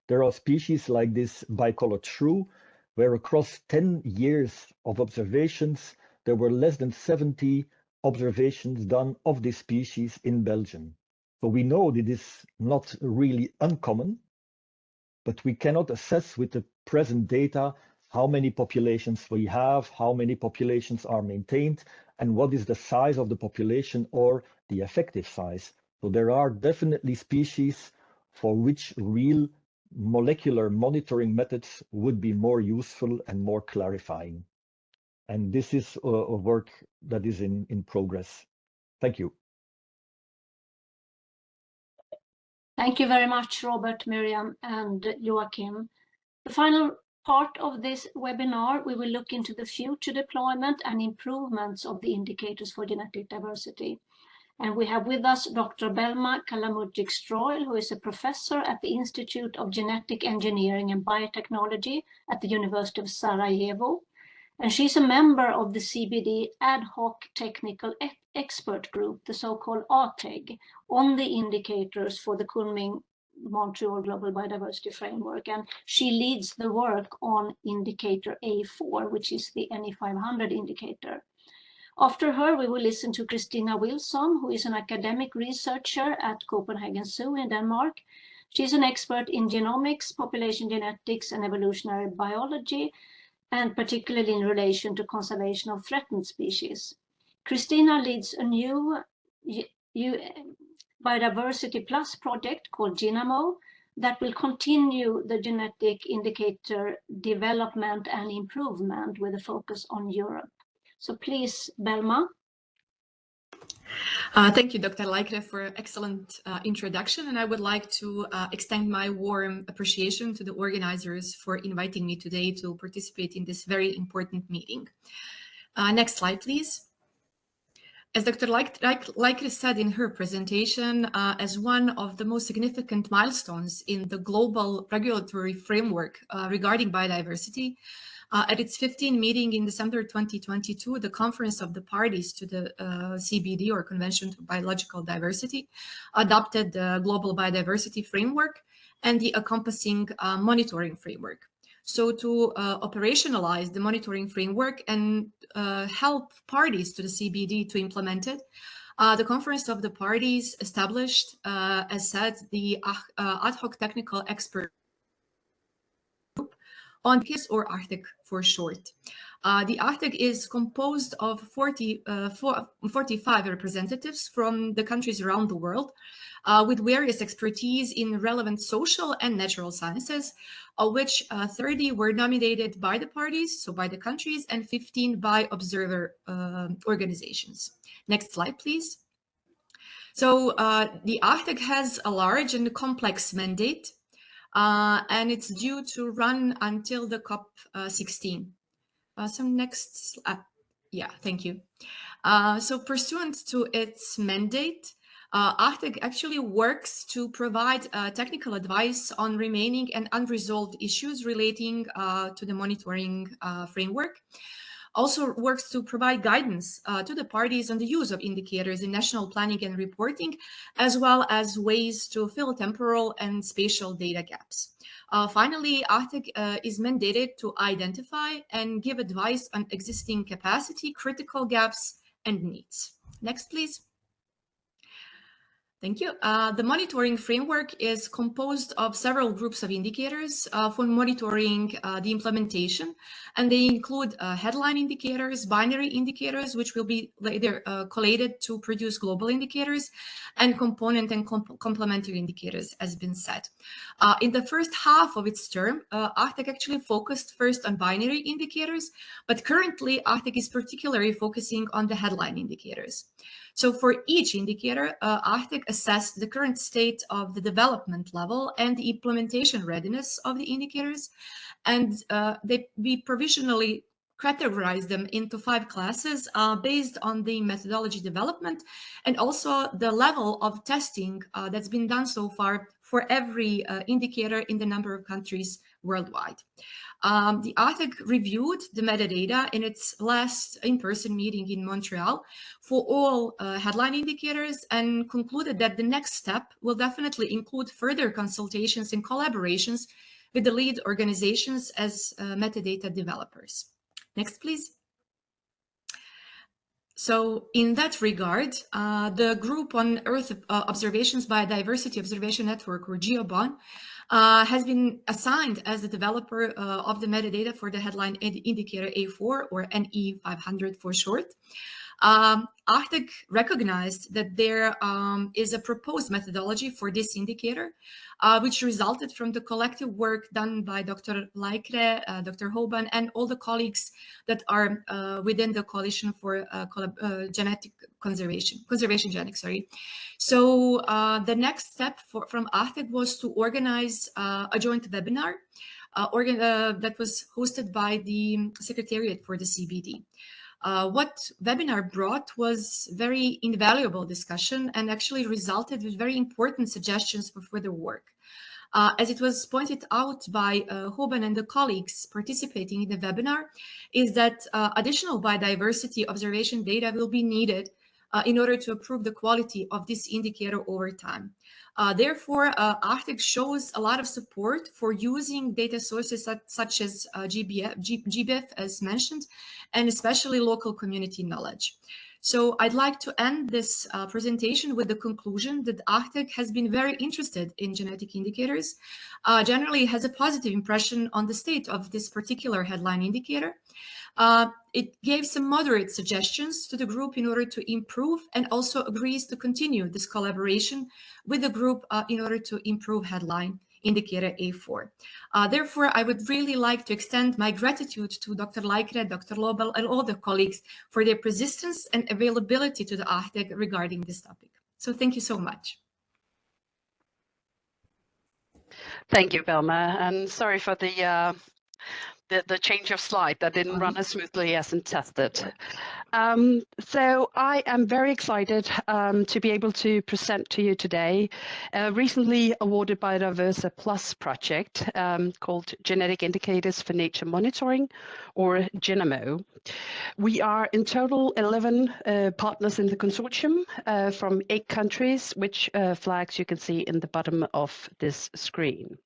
There are species like this bicolor shrew, where across 10 years of observations, there were less than 70 observations done of this species in Belgium. So we know that it is not really uncommon, but we cannot assess with the present data how many populations we have, how many populations are maintained, and what is the size of the population or the effective size. So there are definitely species for which real molecular monitoring methods would be more useful and more clarifying. And this is a work that is in progress. Thank you. Thank you very much, Robert, Miriam, and Joachim. The final part of this webinar, we will look into the future deployment and improvements of the indicators for genetic diversity. And we have with us Dr. Belma Kalamurdzic-Stroil, who is a professor at the Institute of Genetic Engineering and Biotechnology at the University of Sarajevo. And she's a member of the CBD Ad Hoc Technical Expert Group, the so-called ATEG, on the indicators for the Kunming-Montreal Global Biodiversity Framework. And she leads the work on indicator A4, which is the NE500 indicator. After her, we will listen to Christina Wilson, who is an academic researcher at Copenhagen Zoo in Denmark. She's an expert in genomics, population genetics, and evolutionary biology, and particularly in relation to conservation of threatened species. Christina leads a new Biodiversity Plus project called GENAMO that will continue the genetic indicator development and improvement with a focus on Europe. So please, Belma. Thank you, Dr. Laikre, for an excellent introduction. And I would like to extend my warm appreciation to the organizers for inviting me today to participate in this very important meeting. Next slide, please. As Dr. Laikre said in her presentation, as one of the most significant milestones in the global regulatory framework regarding biodiversity, at its 15th meeting in December 2022, the Conference of the Parties to the CBD, or Convention to Biological Diversity, adopted the Global Biodiversity Framework and the encompassing monitoring framework. So to operationalize the monitoring framework and help parties to the CBD to implement it, the Conference of the Parties established, as said, the ad hoc technical expert group on KIS, or Arctic for short. The Arctic is composed of 45 representatives from the countries around the world, with various expertise in relevant social and natural sciences, of which 30 were nominated by the parties, so by the countries, and 15 by observer organizations. Next slide, please. So the Arctic has a large and complex mandate, and it's due to run until the COP16. Yeah, thank you. So pursuant to its mandate, Arctic actually works to provide technical advice on remaining and unresolved issues relating to the monitoring framework. Also works to provide guidance to the parties on the use of indicators in national planning and reporting, as well as ways to fill temporal and spatial data gaps. Finally, Arctic is mandated to identify and give advice on existing capacity, critical gaps, and needs. Next, please. Thank you. The monitoring framework is composed of several groups of indicators for monitoring the implementation, and they include headline indicators, binary indicators, which will be later collated to produce global indicators, and component and complementary indicators, as been said. In the first half of its term, Arctic actually focused first on binary indicators, but currently Arctic is particularly focusing on the headline indicators. So for each indicator, Arctic assessed the current state of the development level and the implementation readiness of the indicators, and we provisionally categorized them into 5 classes based on the methodology development and also the level of testing that's been done so far for every indicator in the number of countries worldwide. The Arctic reviewed the metadata in its last in-person meeting in Montreal for all headline indicators and concluded that the next step will definitely include further consultations and collaborations with the lead organizations as metadata developers. Next, please. So in that regard, the Group on Earth Observations Biodiversity Observation Network, or GEOBON, has been assigned as the developer of the metadata for the headline indicator A4, or NE500 for short. Arctic recognized that there is a proposed methodology for this indicator, which resulted from the collective work done by Dr. Laikre, Dr. Hoban, and all the colleagues that are within the Coalition for Genetic Conservation Genetics, sorry. So the next step from Arctic was to organize a joint webinar that was hosted by the Secretariat for the CBD. What webinar brought was very invaluable discussion and actually resulted with very important suggestions for further work. As it was pointed out by Hoban and the colleagues participating in the webinar, is that additional biodiversity observation data will be needed in order to improve the quality of this indicator over time. Therefore, Arctic shows a lot of support for using data sources such as GBIF, as mentioned, and especially local community knowledge. So I'd like to end this presentation with the conclusion that ACTEC has been very interested in genetic indicators, generally has a positive impression on the state of this particular headline indicator. It gave some moderate suggestions to the group in order to improve, and also agrees to continue this collaboration with the group in order to improve headline indicator A4. Therefore, I would really like to extend my gratitude to Dr. Laikre, Dr. Lobel, and all the colleagues for their persistence and availability to the ACTEC regarding this topic. So thank you so much. Thank you, Belma, and sorry for the change of slide that didn't run as smoothly as intended. So I am very excited to be able to present to you today a recently awarded Biodiversa Plus project called Genetic Indicators for Nature Monitoring, or GENIMO. We are in total 11 partners in the consortium from 8 countries, which flags you can see in the bottom of this screen.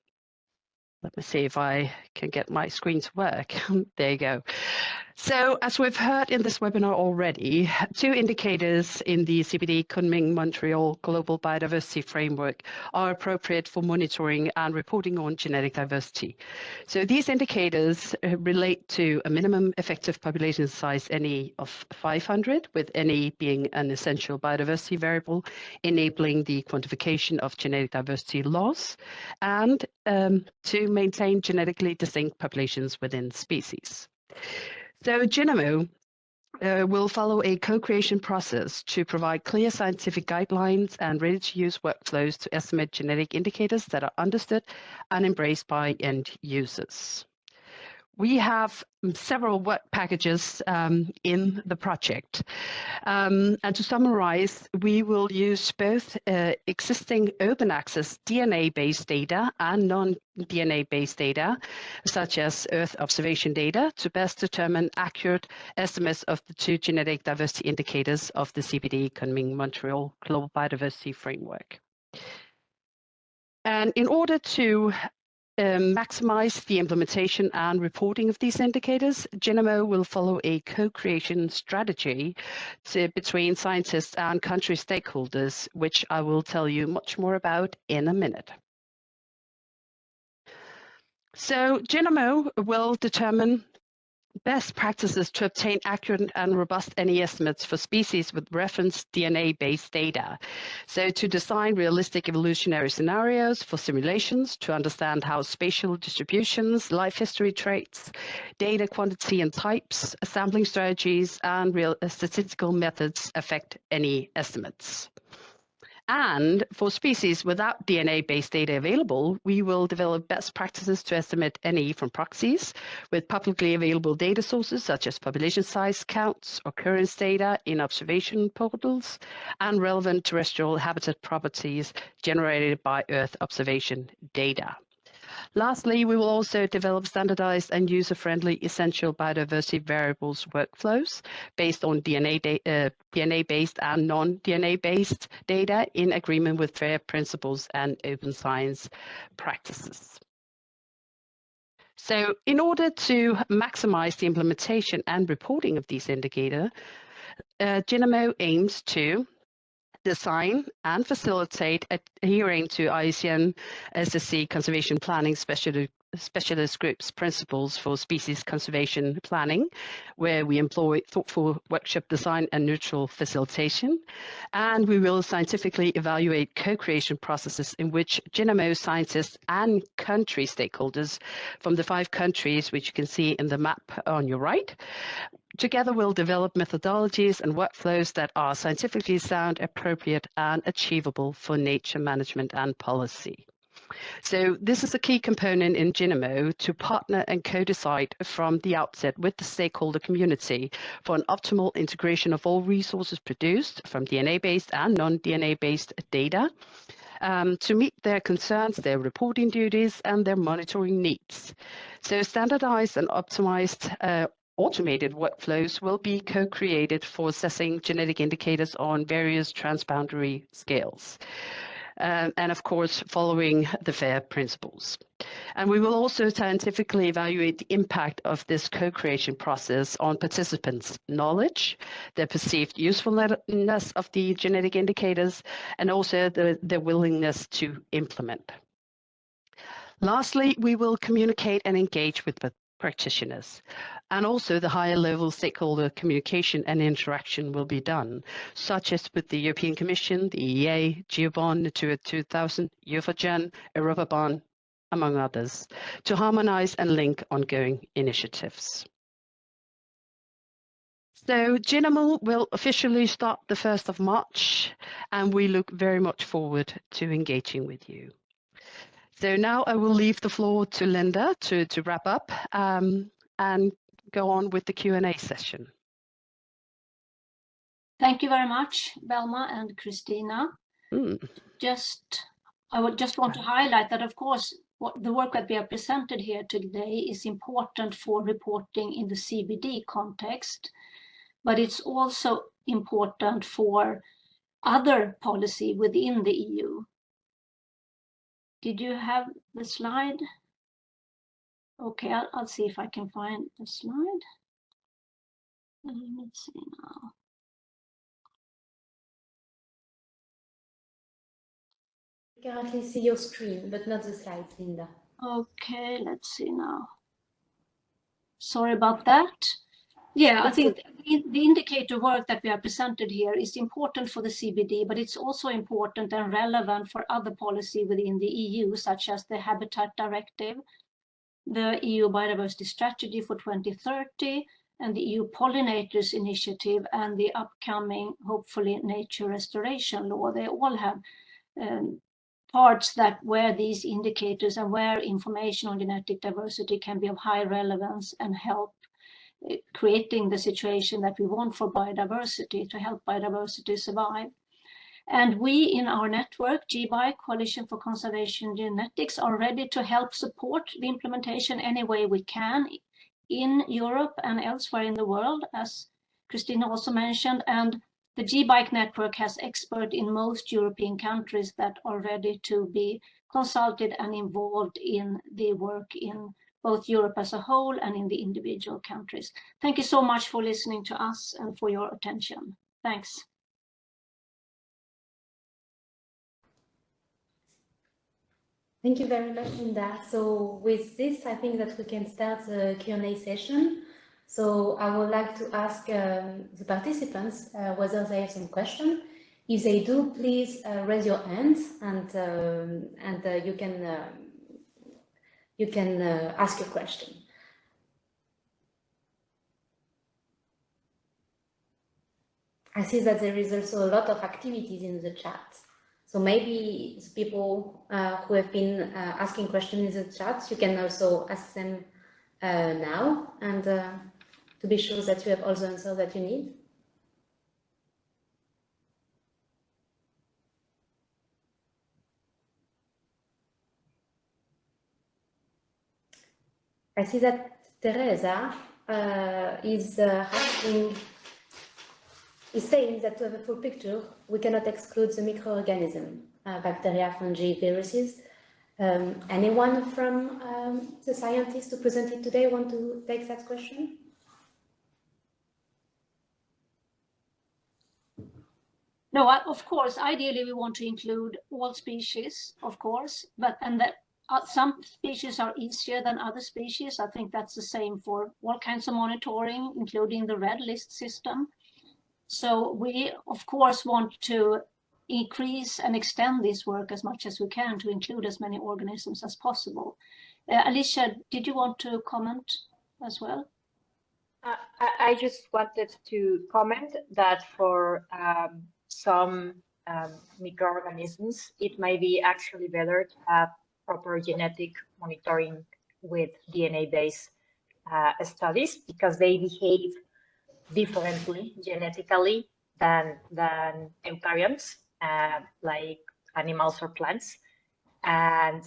Let me see if I can get my screen to work. There you go. So as we've heard in this webinar already, 2 indicators in the CBD Kunming-Montreal Global Biodiversity Framework are appropriate for monitoring and reporting on genetic diversity. So these indicators relate to a minimum effective population size NE of 500, with NE being an essential biodiversity variable, enabling the quantification of genetic diversity loss, and to maintain genetically distinct populations within species. So GENIMO will follow a co-creation process to provide clear scientific guidelines and ready-to-use workflows to estimate genetic indicators that are understood and embraced by end users. We have several work packages in the project. And to summarize, we will use both existing open access DNA-based data and non-DNA-based data, such as Earth observation data, to best determine accurate estimates of the 2 genetic diversity indicators of the CBD Kunming-Montreal Global Biodiversity Framework. And in order to maximize the implementation and reporting of these indicators, GENIMO will follow a co-creation strategy between scientists and country stakeholders, which I will tell you much more about in a minute. So GENIMO will determine best practices to obtain accurate and robust NE estimates for species with reference DNA-based data. So to design realistic evolutionary scenarios for simulations, to understand how spatial distributions, life history traits, data quantity and types, sampling strategies, and real statistical methods affect NE estimates. And for species without DNA-based data available, we will develop best practices to estimate NE from proxies with publicly available data sources such as population size counts, occurrence data in observation portals, and relevant terrestrial habitat properties generated by Earth observation data. Lastly, we will also develop standardized and user-friendly essential biodiversity variables workflows based on DNA-based and non-DNA-based data in agreement with FAIR principles and open science practices. So in order to maximize the implementation and reporting of these indicators, GENIMO aims to design and facilitate adhering to IUCN SSC conservation planning specialist groups principles for species conservation planning, where we employ thoughtful workshop design and neutral facilitation. And we will scientifically evaluate co-creation processes in which GENIMO scientists and country stakeholders from the 5 countries, which you can see in the map on your right, together we'll develop methodologies and workflows that are scientifically sound, appropriate, and achievable for nature management and policy. So this is a key component in GENIMO to partner and co-decide from the outset with the stakeholder community for an optimal integration of all resources produced from DNA-based and non-DNA-based data to meet their concerns, their reporting duties, and their monitoring needs. So standardized and optimized automated workflows will be co-created for assessing genetic indicators on various transboundary scales. and of course, following the FAIR principles. And we will also scientifically evaluate the impact of this co-creation process on participants' knowledge, their perceived usefulness of the genetic indicators, and also their willingness to implement. Lastly, we will communicate and engage with the practitioners, and also the higher level stakeholder communication and interaction will be done, such as with the European Commission, the EEA, GEOBON, Natura 2000, Eurogen, Europabon, among others, to harmonize and link ongoing initiatives. So GENIMAL will officially start the 1st of March, and we look very much forward to engaging with you. So now I will leave the floor to Linda to wrap up and go on with the Q&A session. Thank you very much, Belma and Christina. I would just want to highlight that, of course, the work that we have presented here today is important for reporting in the CBD context, but it's also important for other policy within the EU. Did you have the slide? Okay, I'll see if I can find the slide. Let's see now. I can currently see your screen, but not the slides, Linda. Okay, let's see now. Sorry about that. Yeah, I think the indicator work that we have presented here is important for the CBD, but it's also important and relevant for other policy within the EU, such as the Habitat Directive, the EU Biodiversity Strategy for 2030, and the EU Pollinators Initiative, and the upcoming, hopefully, Nature Restoration Law. They all have parts where these indicators and where information on genetic diversity can be of high relevance and help creating the situation that we want for biodiversity, to help biodiversity survive. And we in our network, GBIOC, Coalition for Conservation Genetics, are ready to help support the implementation any way we can in Europe and elsewhere in the world, as Christina also mentioned. And the GBIOC network has experts in most European countries that are ready to be consulted and involved in the work in both Europe as a whole and in the individual countries. Thank you so much for listening to us and for your attention. Thanks. Thank you very much, Linda. So with this, I think that we can start the Q&A session. So I would like to ask the participants whether they have some question. If they do, please raise your hand, and you can ask your question. I see that there is also a lot of activities in the chat. So maybe the people who have been asking questions in the chat, you can also ask them now, and to be sure that you have all the answers that you need. I see that Teresa is saying that to have a full picture, we cannot exclude the microorganism, bacteria, fungi, viruses. Anyone from the scientists who presented today want to take that question? No, of course, ideally we want to include all species, of course, some species are easier than other species. I think that's the same for all kinds of monitoring, including the red list system. So we, of course, want to increase and extend this work as much as we can to include as many organisms as possible. Alicia, did you want to comment as well? I just wanted to comment that for some microorganisms, it may be actually better to have proper genetic monitoring with DNA-based studies, because they behave differently genetically than eukaryotes, like animals or plants. And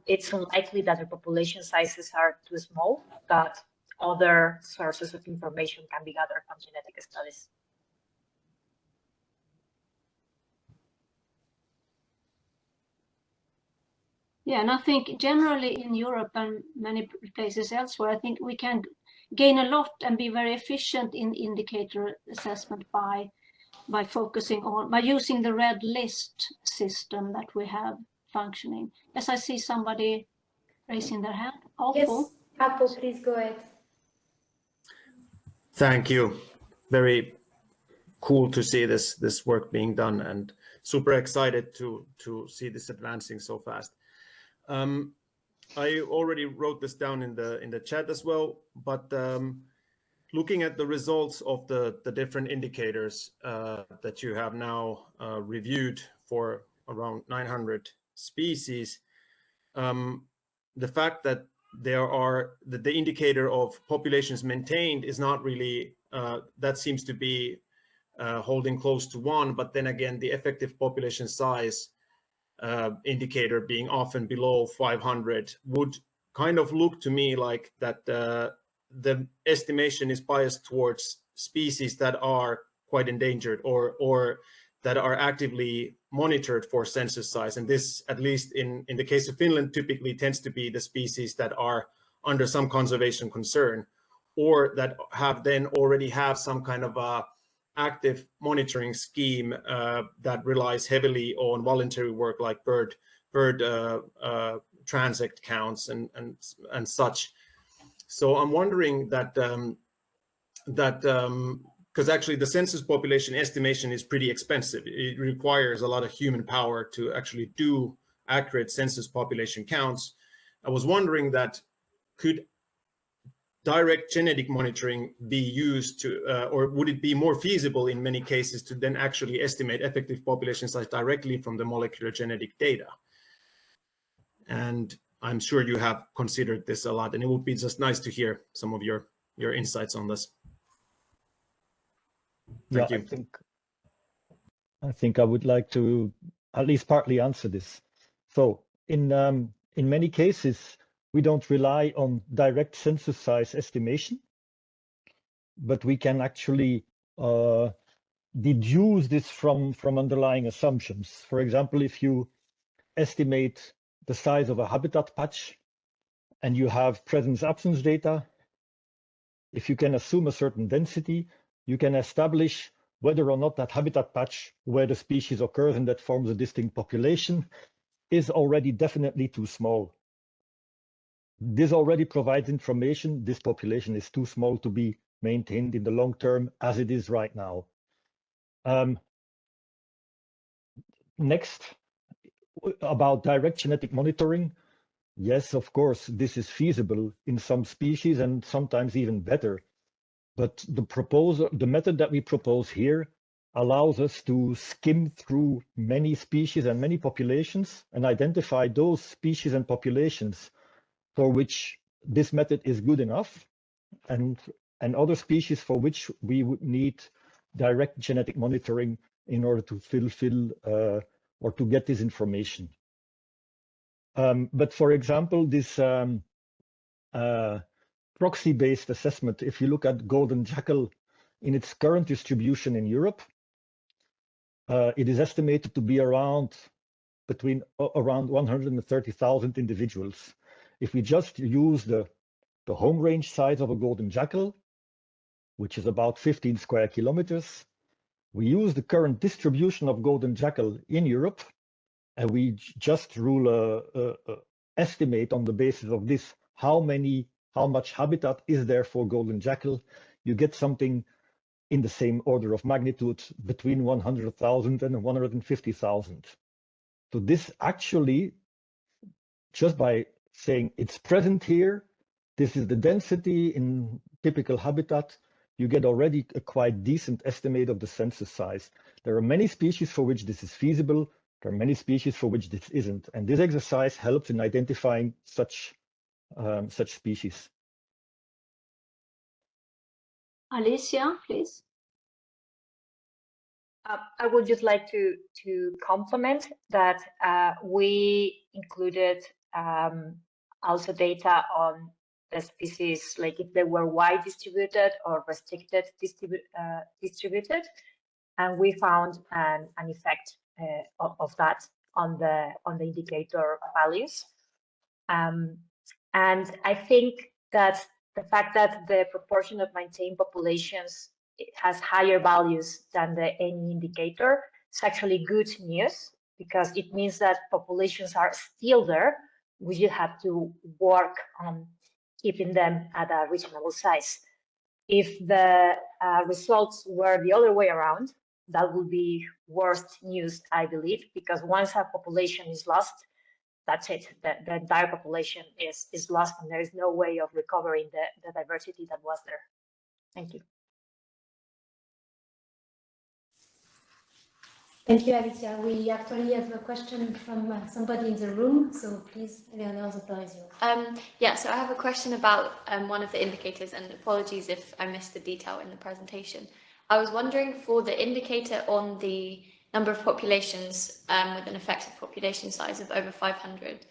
it's unlikely that the population sizes are too small, but other sources of information can be gathered from genetic studies. Yeah, and I think generally in Europe and many places elsewhere, I think we can gain a lot and be very efficient in indicator assessment by focusing on, by using the red list system that we have functioning. Yes, I see somebody raising their hand. Yes, Apo, please go ahead. Thank you. Very cool to see this work being done, and super excited to see this advancing so fast. I already wrote this down in the chat as well, but looking at the results of the different indicators that you have now reviewed for around 900 species, the fact that the indicator of populations maintained is not really, that seems to be holding close to 1, but then again, the effective population size indicator being often below 500 would kind of look to me like that the estimation is biased towards species that are quite endangered or that are actively monitored for census size. And this, at least in the case of Finland, typically tends to be the species that are under some conservation concern, or that already have some kind of a active monitoring scheme that relies heavily on voluntary work like bird transect counts and such. So I'm wondering that because actually the census population estimation is pretty expensive. It requires a lot of human power to actually do accurate census population counts. I was wondering that could direct genetic monitoring be used to, or would it be more feasible in many cases to then actually estimate effective population size directly from the molecular genetic data? And I'm sure you have considered this a lot, and it would be just nice to hear some of your insights on this. Thank you. I think I would like to at least partly answer this. So in many cases, we don't rely on direct census size estimation, but we can actually deduce this from underlying assumptions. For example, if you estimate the size of a habitat patch and you have presence-absence data, if you can assume a certain density, you can establish whether or not that habitat patch where the species occurs and that forms a distinct population is already definitely too small. This already provides information. This population is too small to be maintained in the long term as it is right now. Next, about direct genetic monitoring. Yes, of course, this is feasible in some species and sometimes even better. But the method that we propose here allows us to skim through many species and many populations and identify those species and populations for which this method is good enough, and other species for which we would need direct genetic monitoring in order to fulfill or to get this information. But for example, this proxy-based assessment, if you look at golden jackal in its current distribution in Europe, it is estimated to be around 130,000 individuals. If we just use the home range size of a golden jackal, which is about 15 square kilometers, we use the current distribution of golden jackal in Europe, and we just rule estimate on the basis of this how much habitat is there for golden jackal. You get something in the same order of magnitude, between 100,000 and 150,000. So this actually, just by saying it's present here, this is the density in typical habitat, you get already a quite decent estimate of the census size. There are many species for which this is feasible. There are many species for which this isn't. And this exercise helps in identifying such species. Alicia, please. I would just like to complement that we included also data on the species, like if they were wide distributed or restricted distributed, and we found an effect of that. on the indicator values. And I think that the fact that the proportion of maintained populations has higher values than the any indicator is actually good news, because it means that populations are still there. We just have to work on keeping them at a reasonable size. If the results were the other way around, that would be worst news, I believe, because once a population is lost, that's it. The entire population is lost, and there is no way of recovering the diversity that was there. Thank you. Thank you, Alicia. We actually have a question from somebody in the room, so please, Eleanor, the floor is yours. Yeah, so I have a question about one of the indicators, and apologies if I missed the detail in the presentation. I was wondering, for the indicator on the number of populations with an effective population size of over 500,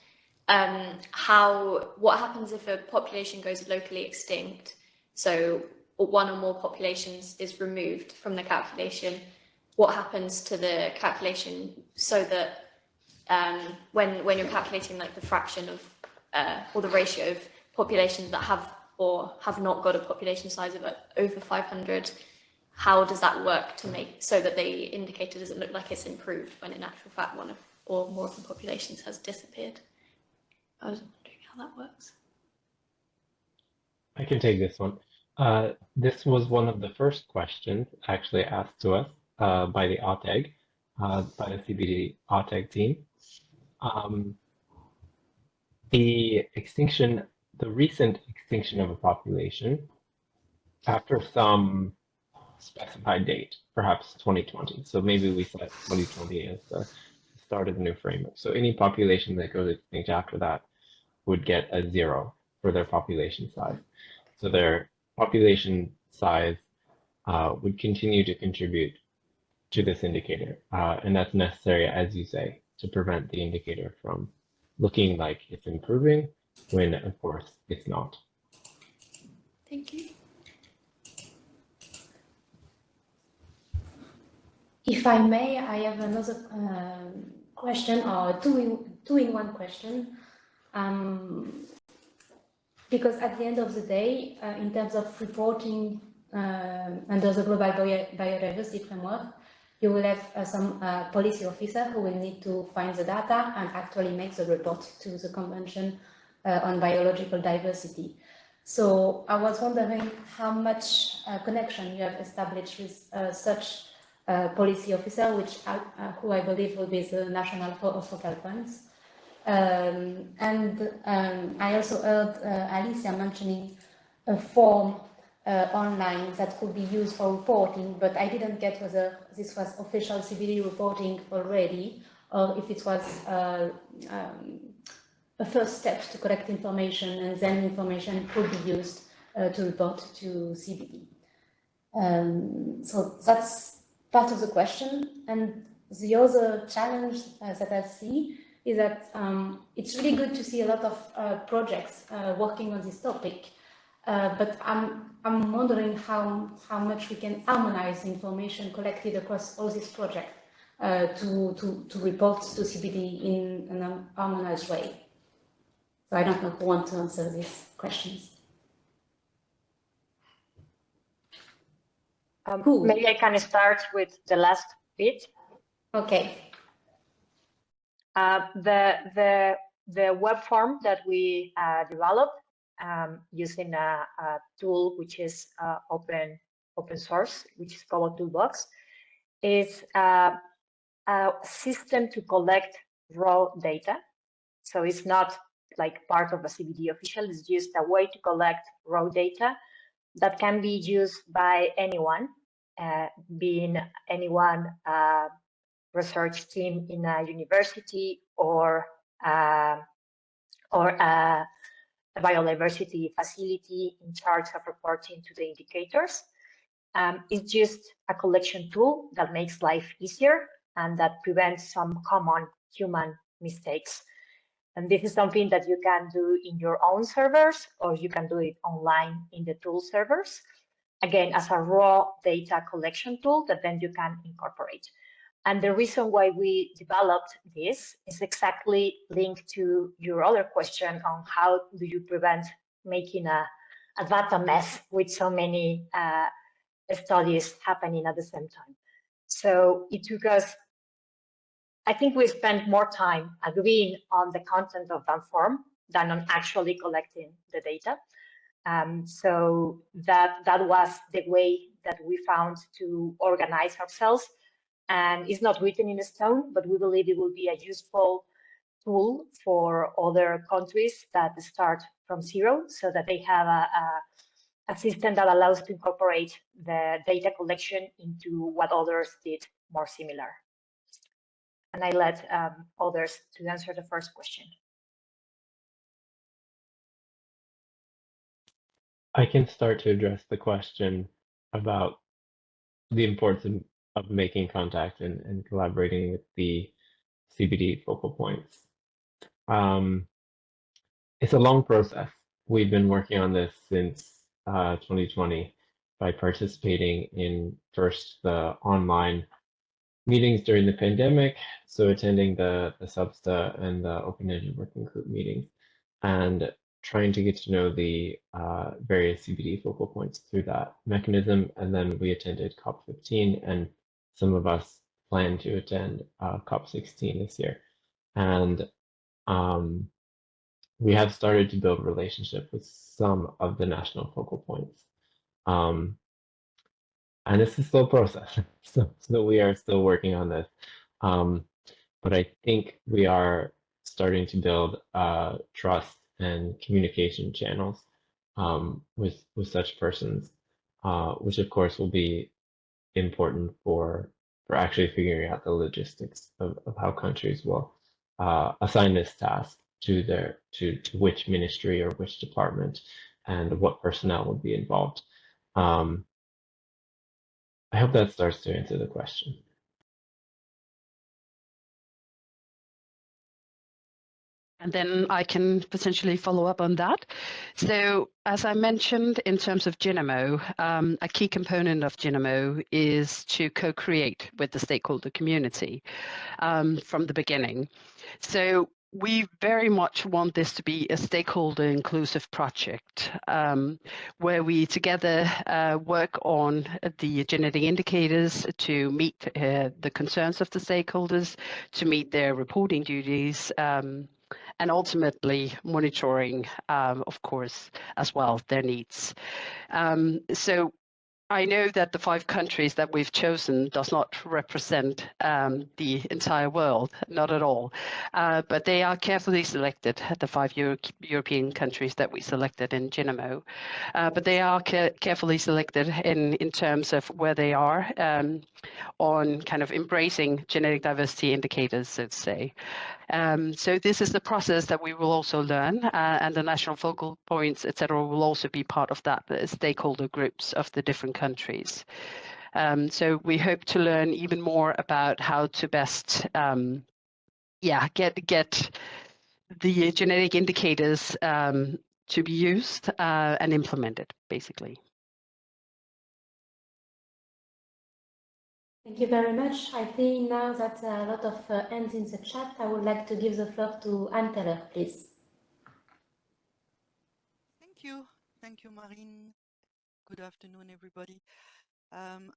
what happens if a population goes locally extinct, so one or more populations is removed from the calculation? What happens to the calculation so that when you're calculating like the fraction of or the ratio of populations that have or have not got a population size of over 500, how does that work to make so that the indicator doesn't look like it's improved when in actual fact one of or more of the populations has disappeared? I was wondering how that works. I can take this one. This was one of the first questions actually asked to us by the ATEG, by the CBD ATEG team. The recent extinction of a population after some specified date, perhaps 2020. So maybe we set 2020 as the start of the new framework. So any population that goes extinct after that would get a 0 for their population size. So their population size would continue to contribute to this indicator. And that's necessary, as you say, to prevent the indicator from looking like it's improving when, of course, it's not. Thank you. If I may, I have another question, or two in one question. Because at the end of the day, in terms of reporting under the Global Biodiversity Framework, you will have some policy officer who will need to find the data and actually make the report to the Convention on Biological Diversity. So I was wondering how much connection you have established with such policy officer, who I believe will be the national focal points. I also heard Alicia mentioning a form online that could be used for reporting, but I didn't get whether this was official CBD reporting already, or if it was a first step to collect information, and then information could be used to report to CBD. So that's part of the question. And the other challenge that I see is that it's really good to see a lot of projects working on this topic, but I'm wondering how much we can harmonize information collected across all these projects to report to CBD in an harmonized way. So I don't know who wants to answer these questions. Maybe I can start with the last bit. Okay. The web form that we developed using a tool which is open source, which is called Toolbox, is a system to collect raw data. So it's not like part of a CBD official, it's just a way to collect raw data that can be used by anyone, being anyone research team in a university or a biodiversity facility in charge of reporting to the indicators. It's just a collection tool that makes life easier and that prevents some common human mistakes. And this is something that you can do in your own servers, or you can do it online in the tool servers. Again, as a raw data collection tool that then you can incorporate. And the reason why we developed this is exactly linked to your other question on how do you prevent making a data mess with so many studies happening at the same time. So it took us, I think we spent more time agreeing on the content of that form than on actually collecting the data. So that was the way that we found to organize ourselves. And it's not written in stone, but we believe it will be a useful tool for other countries that start from zero, so that they have a system that allows to incorporate the data collection into what others did more similar. And I let others to answer the first question. I can start to address the question about the importance of making contact and collaborating with the CBD focal points. It's a long process. We've been working on this since 2020 by participating in first the online meetings during the pandemic, so attending the SUBSTA and the Open Energy Working Group meetings, and trying to get to know the various CBD focal points through that mechanism. And then we attended COP15, and some of us plan to attend COP16 this year. And we have started to build relationship with some of the national focal points. And it's a slow process, so we are still working on this. But I think we are starting to build trust and communication channels with such persons, which of course will be important for actually figuring out the logistics of how countries will assign this task to which ministry or which department, and what personnel will be involved. I hope that starts to answer the question. And then I can potentially follow up on that. So as I mentioned, in terms of GINAMO, a key component of GINAMO is to co-create with the stakeholder community from the beginning. So we very much want this to be a stakeholder inclusive project where we together work on the genetic indicators to meet the concerns of the stakeholders, to meet their reporting duties, and ultimately monitoring, of course, as well, their needs. So I know that the 5 countries that we've chosen does not represent the entire world, not at all, but they are carefully selected, the 5 European countries that we selected in GINAMO. But they are carefully selected in terms of where they are on kind of embracing genetic diversity indicators, so to say. So this is the process that we will also learn, and the national focal points, etc., will also be part of that stakeholder groups of the different countries. So we hope to learn even more about how to best, get the genetic indicators to be used and implemented, basically. Thank you very much. I think now that a lot of hands in the chat, I would like to give the floor to Anne Teller, please. Thank you, Marine. Good afternoon, everybody.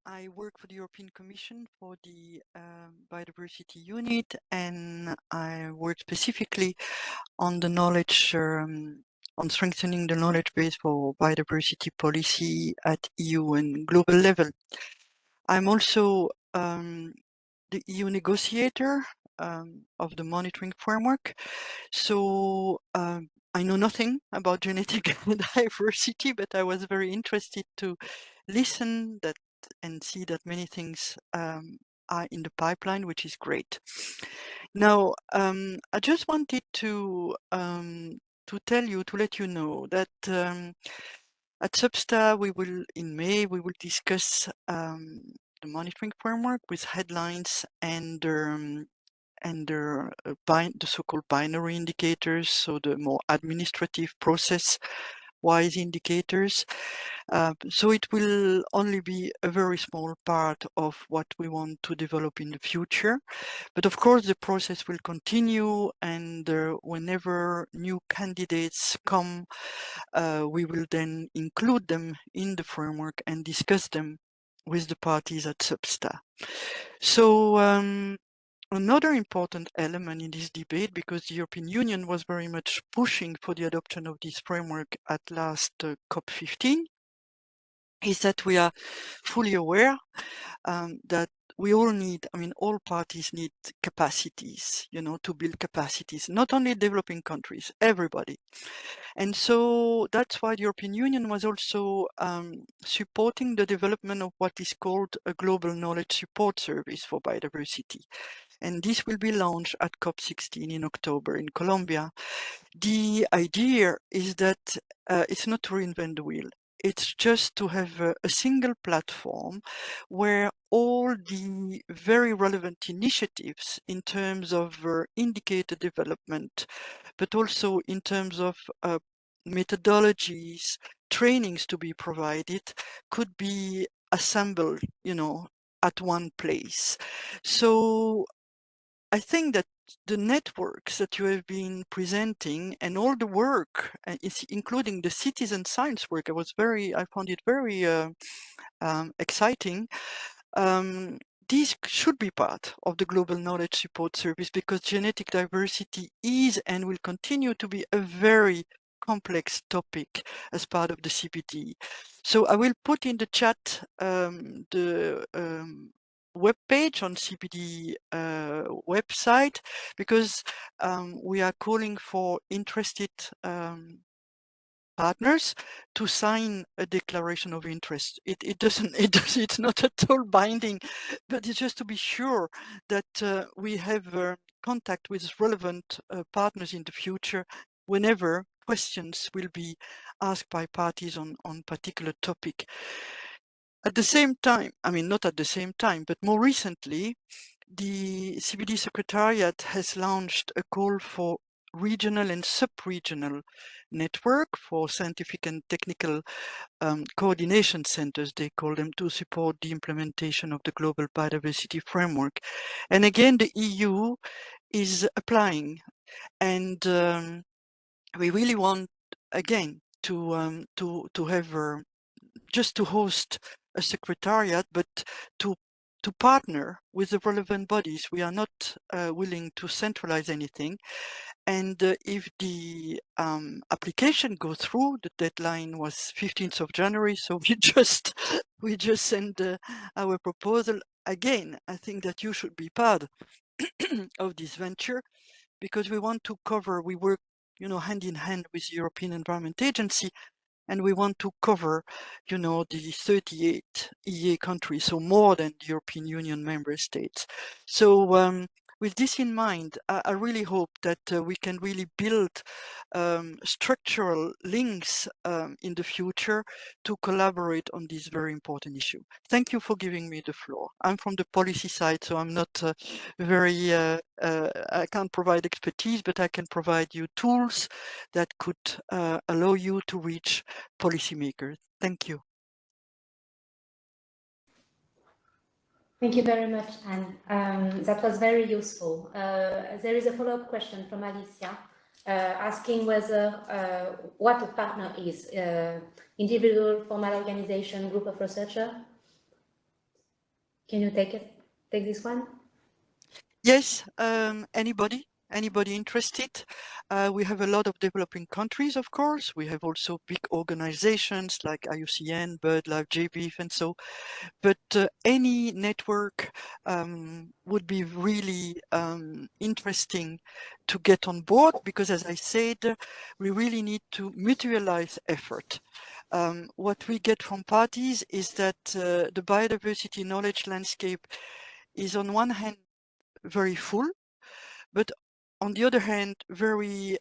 I work for the European Commission for the Biodiversity Unit, and I work specifically on the knowledge, on strengthening the knowledge base for biodiversity policy at EU and global level. I'm also the EU negotiator of the monitoring framework. So I know nothing about genetic diversity, but I was very interested to listen and see that many things are in the pipeline, which is great. Now, I just wanted to let you know that at SUBSTA, in May, we will discuss the monitoring framework with headlines and the so-called binary indicators, so the more administrative process WISE indicators. So it will only be a very small part of what we want to develop in the future. But of course, the process will continue, and whenever new candidates come, we will then include them in the framework and discuss them with the parties at Substa. So another important element in this debate, because the European Union was very much pushing for the adoption of this framework at last COP15, is that we are fully aware that we all need, I mean, all parties need capacities, you know, to build capacities, not only developing countries, everybody. And so that's why the European Union was also supporting the development of what is called a global knowledge support service for biodiversity. And this will be launched at COP16 in October in Colombia. The idea is that it's not to reinvent the wheel. It's just to have a single platform where all the very relevant initiatives in terms of indicator development, but also in terms of methodologies, trainings to be provided, could be assembled, you know, at one place. So I think that the networks that you have been presenting and all the work, including the citizen science work, I found it very exciting. These should be part of the Global Knowledge Support Service, because genetic diversity is and will continue to be a very complex topic as part of the CBD. So I will put in the chat the webpage on CBD website, because we are calling for interested partners to sign a declaration of interest. It's not at all binding, but it's just to be sure that we have contact with relevant partners in the future whenever questions will be asked by parties on particular topic. At the same time, I mean, not at the same time, but more recently, the CBD Secretariat has launched a call for regional and sub-regional network for scientific and technical coordination centers, they call them, to support the implementation of the Global Biodiversity Framework. And again, the EU is applying, and we really want, again, to have just to host a secretariat, but to partner with the relevant bodies. We are not willing to centralize anything. And if the application goes through, the deadline was 15th of January, so we just sent our proposal. Again, I think that you should be part of this venture, because we want to cover, we work, you know, hand in hand with the European Environment Agency, and we want to cover, you know, the 38 EEA countries, so more than the European Union member states. So with this in mind, I really hope that we can really build structural links in the future to collaborate on this very important issue. Thank you for giving me the floor. I'm from the policy side, so I'm not I can't provide expertise, but I can provide you tools that could allow you to reach policymakers. Thank you. Thank you very much, Anne. That was very useful. There is a follow-up question from Alicia asking whether what a partner is, individual, formal organization, group of researchers. Can you take this one? Yes, anybody interested? We have a lot of developing countries, of course. We have also big organizations like IUCN, BirdLife, JBIF, and so. But any network would be really interesting to get on board, because, as I said, we really need to mutualize effort. What we get from parties is that the biodiversity knowledge landscape is, on one hand, very full, but on the other hand, very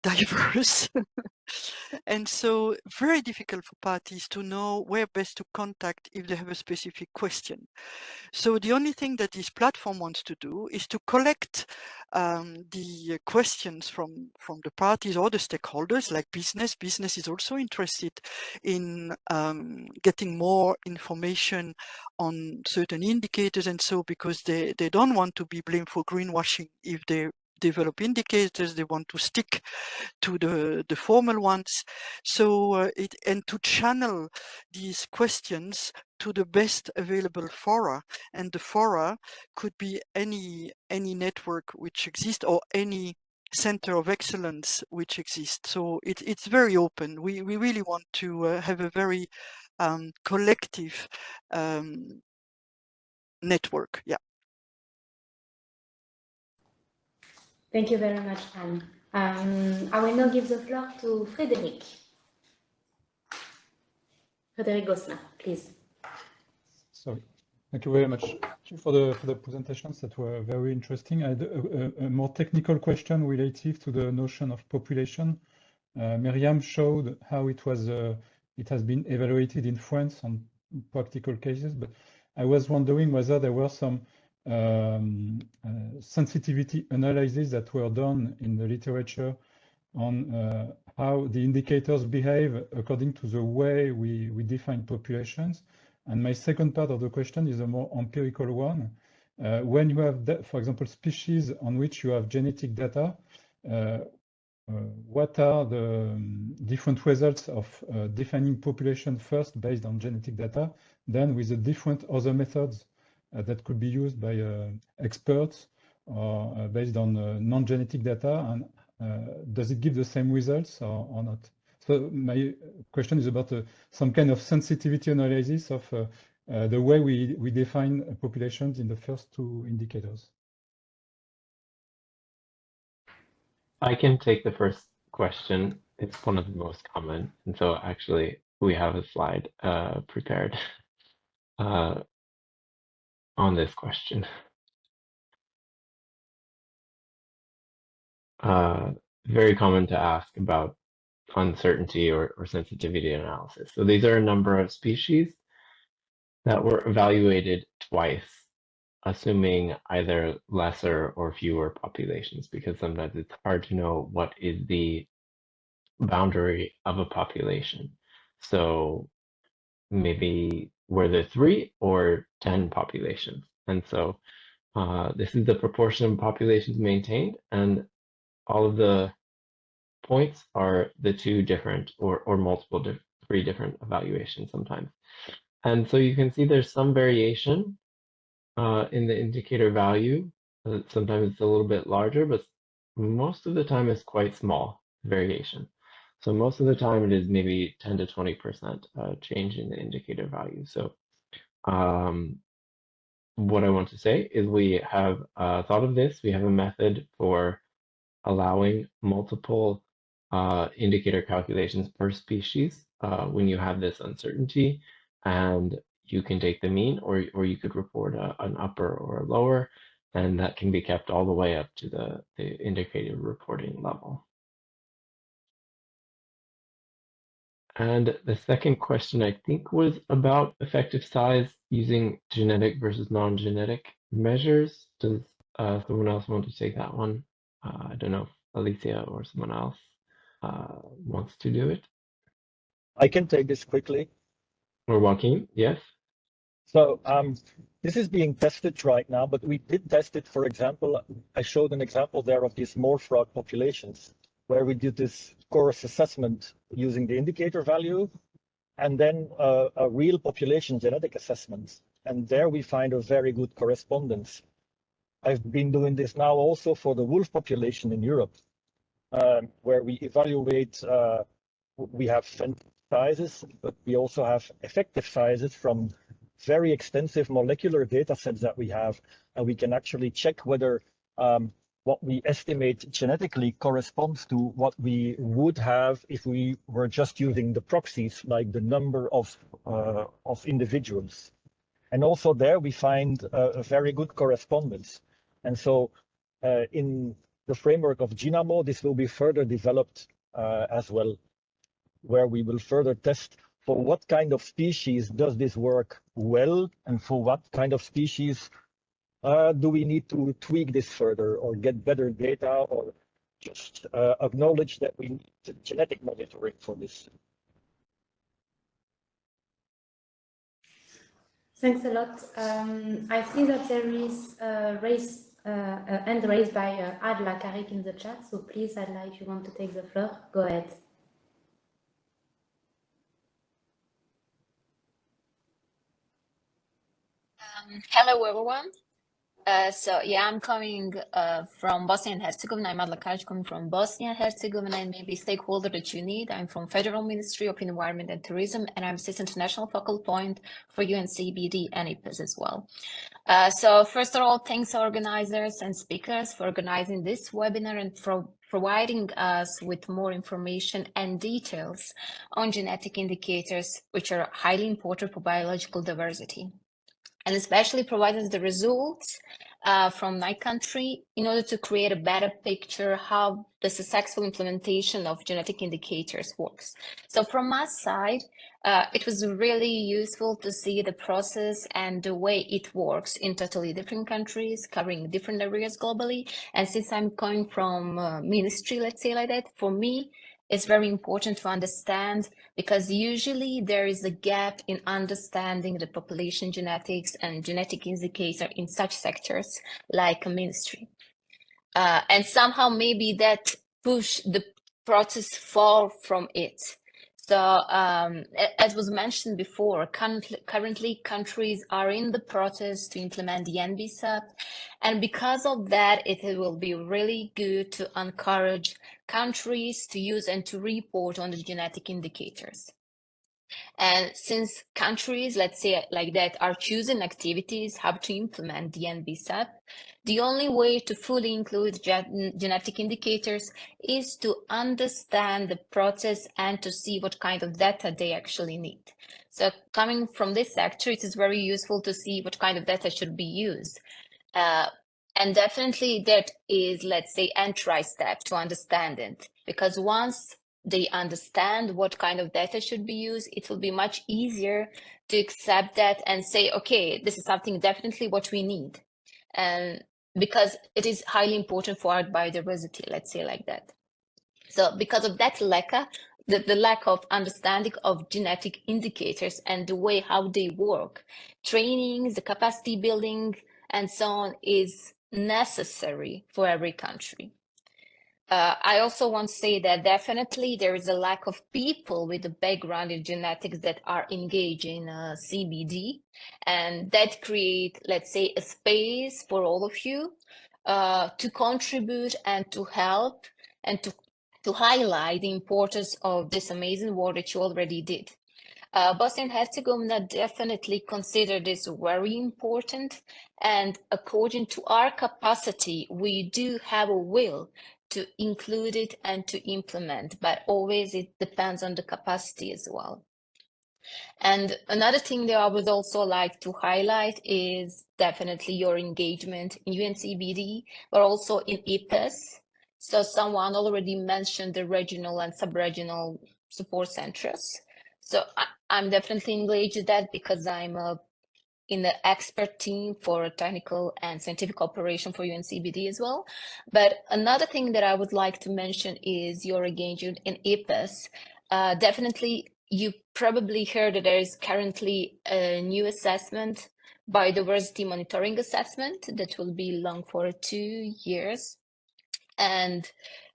diverse. And so very difficult for parties to know where best to contact if they have a specific question. So the only thing that this platform wants to do is to collect the questions from the parties or the stakeholders, like business. Business is also interested in getting more information on certain indicators, and so because they don't want to be blamed for greenwashing if they develop indicators, they want to stick to the formal ones. So and to channel these questions to the best available fora, and the fora could be any network which exists or any center of excellence which exists. So it's very open. We really want to have a very collective network. Yeah. Thank you very much, Anne. I will now give the floor to Frédéric. Frédéric Gosselin, please. Sorry. Thank you very much. Thank you for the presentations that were very interesting. I had a more technical question relative to the notion of population. Miriam showed how it has been evaluated in France on practical cases, but I was wondering whether there were some sensitivity analyses that were done in the literature on how the indicators behave according to the way we define populations. And my second part of the question is a more empirical one. When you have, for example, species on which you have genetic data, what are the different results of defining population first based on genetic data, then with the different other methods that could be used by experts or based on non-genetic data, and does it give the same results or not? So my question is about some kind of sensitivity analysis of the way we define populations in the first two indicators. I can take the first question. It's one of the most common. And so actually we have a slide prepared on this question. Very common to ask about uncertainty or sensitivity analysis. So these are a number of species that were evaluated twice, assuming either lesser or fewer populations, because sometimes it's hard to know what is the boundary of a population. So maybe were there 3 or 10 populations? And so this is the proportion of populations maintained, and all of the points are the 2 different or multiple 3 different evaluations sometimes. And so you can see there's some variation in the indicator value. Sometimes it's a little bit larger, but most of the time it's quite small variation. So most of the time it is maybe 10 to 20% change in the indicator value. So what I want to say is we have thought of this. We have a method for allowing multiple indicator calculations per species when you have this uncertainty, and you can take the mean, or you could report an upper or a lower, and that can be kept all the way up to the indicator reporting level. And the second question, I think, was about effective size using genetic versus non-genetic measures. Does someone else want to take that one? I don't know if Alicia or someone else wants to do it. I can take this quickly. Or Joaquin, yes. So this is being tested right now, but we did test it. For example, I showed an example there of these moor frog populations, where we did this coarse assessment using the indicator value, and then a real population genetic assessment. And there we find a very good correspondence. I've been doing this now also for the wolf population in Europe, where we evaluate, we have sizes, but we also have effective sizes from very extensive molecular data sets that we have, and we can actually check whether what we estimate genetically corresponds to what we would have if we were just using the proxies, like the number of individuals. And also there we find a very good correspondence. And so in the framework of GINAMO, this will be further developed as well, where we will further test for what kind of species does this work well, and for what kind of species do we need to tweak this further or get better data, or just acknowledge that we need genetic monitoring for this. Thanks a lot. I see that there is a hand raised by Adla Karik in the chat. So please, Adla, if you want to take the floor, go ahead. Hello, everyone. I'm coming from Bosnia and Herzegovina. I'm Adla Karic, coming from Bosnia and Herzegovina, and maybe stakeholder that you need. I'm from Federal Ministry of Environment and Tourism, and I'm Assistant National Focal Point for UNCBD and IPES as well. First of all, thanks organizers and speakers for organizing this webinar and for providing us with more information and details on genetic indicators, which are highly important for biological diversity, and especially provide us the results from my country in order to create a better picture how the successful implementation of genetic indicators works. So from my side, it was really useful to see the process and the way it works in totally different countries, covering different areas globally. And since I'm coming from ministry, let's say like that, for me, it's very important to understand, because usually there is a gap in understanding the population genetics and genetic indicator in such sectors like a ministry. And somehow maybe that push the process far from it. So as was mentioned before, currently countries are in the process to implement the NBSAP. And because of that, it will be really good to encourage countries to use and to report on the genetic indicators. And since countries, let's say like that, are choosing activities how to implement the NBSAP, the only way to fully include genetic indicators is to understand the process and to see what kind of data they actually need. So coming from this sector, it is very useful to see what kind of data should be used. And definitely that is, let's say, entry step to understand it, because once they understand what kind of data should be used, it will be much easier to accept that and say, okay, this is something definitely what we need. And because it is highly important for our biodiversity, let's say like that. So because of that lack, the lack of understanding of genetic indicators and the way how they work, trainings, the capacity building, and so on is necessary for every country. I also want to say that definitely there is a lack of people with a background in genetics that are engaged in CBD, and that create, let's say, a space for all of you to contribute and to help and to highlight the importance of this amazing work that you already did. Bosnia and Herzegovina definitely consider this very important, and according to our capacity, we do have a will to include it and to implement, but always it depends on the capacity as well. And another thing that I would also like to highlight is definitely your engagement in UNCBD, but also in IPES. So someone already mentioned the regional and sub-regional support centers. So I'm definitely engaged in that because I'm in the expert team for technical and scientific operation for UNCBD as well. But another thing that I would like to mention is your engagement in IPES. Definitely, you probably heard that there is currently a new assessment, biodiversity monitoring assessment, that will be long for 2 years. And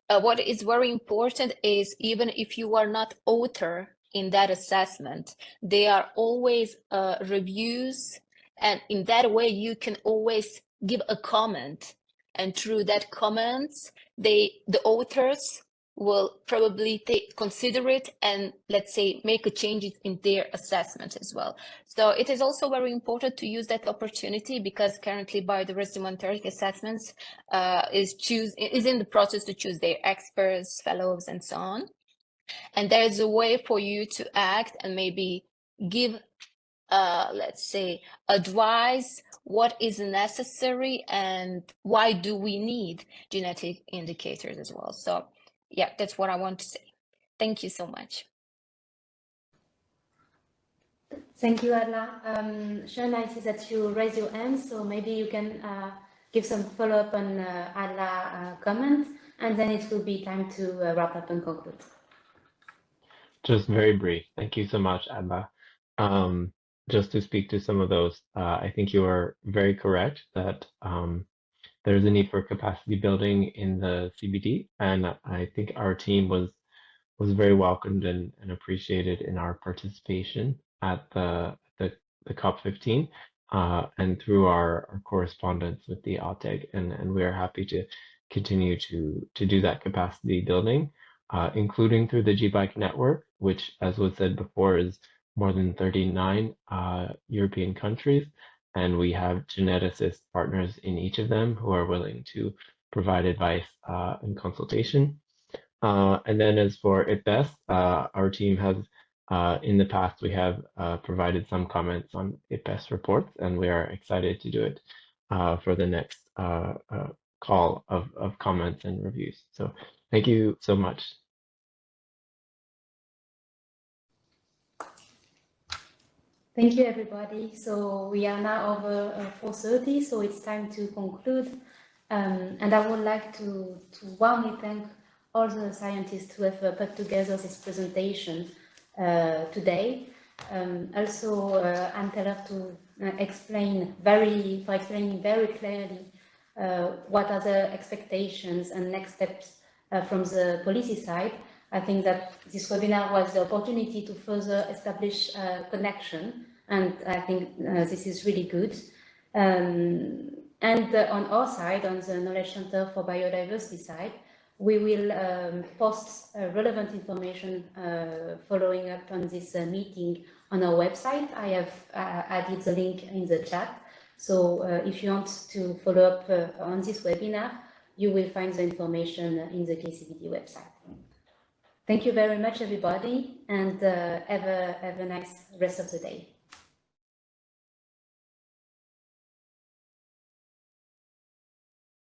what is very important is, even if you are not author in that assessment, there are always reviews, and in that way you can always give a comment, and through that comments the authors will probably consider it and, let's say, make a changes in their assessment as well. So it is also very important to use that opportunity, because currently biodiversity monitoring assessments is in the process to choose their experts, fellows, and so on. And there is a way for you to act and maybe give let's say, advise what is necessary and why do we need genetic indicators as well. So yeah, that's what I want to say. Thank you so much. Thank you, Adla. Sean, I see that you raised your hand, so maybe you can give some follow-up on Adla comment, and then it will be time to wrap up and conclude. Just very brief. Thank you so much, Adla. Just to speak to some of those, I think you are very correct that there's a need for capacity building in the CBD, and I think our team was very welcomed and appreciated in our participation at the COP15 and through our correspondence with the ATEG, and we are happy to continue to do that capacity building, including through the GBike network, which, as was said before, is more than 39 European countries, and we have geneticist partners in each of them who are willing to provide advice and consultation. And then as for IPBES, our team has, in the past, we have provided some comments on IPBES reports, and we are excited to do it for the next call of comments and reviews. So thank you so much. Thank you, everybody. So we are now over 4:30, so it's time to conclude. And I would like to warmly thank all the scientists who have put together this presentation today. Also, Anne Teller to explaining very clearly what are the expectations and next steps from the policy side. I think that this webinar was the opportunity to further establish a connection, and I think this is really good. And on our side, on the Knowledge Center for Biodiversity side, we will post relevant information following up on this meeting on our website. I have added the link in the chat. So if you want to follow up on this webinar, you will find the information in the KCBD website. Thank you very much, everybody, and have a nice rest of the day.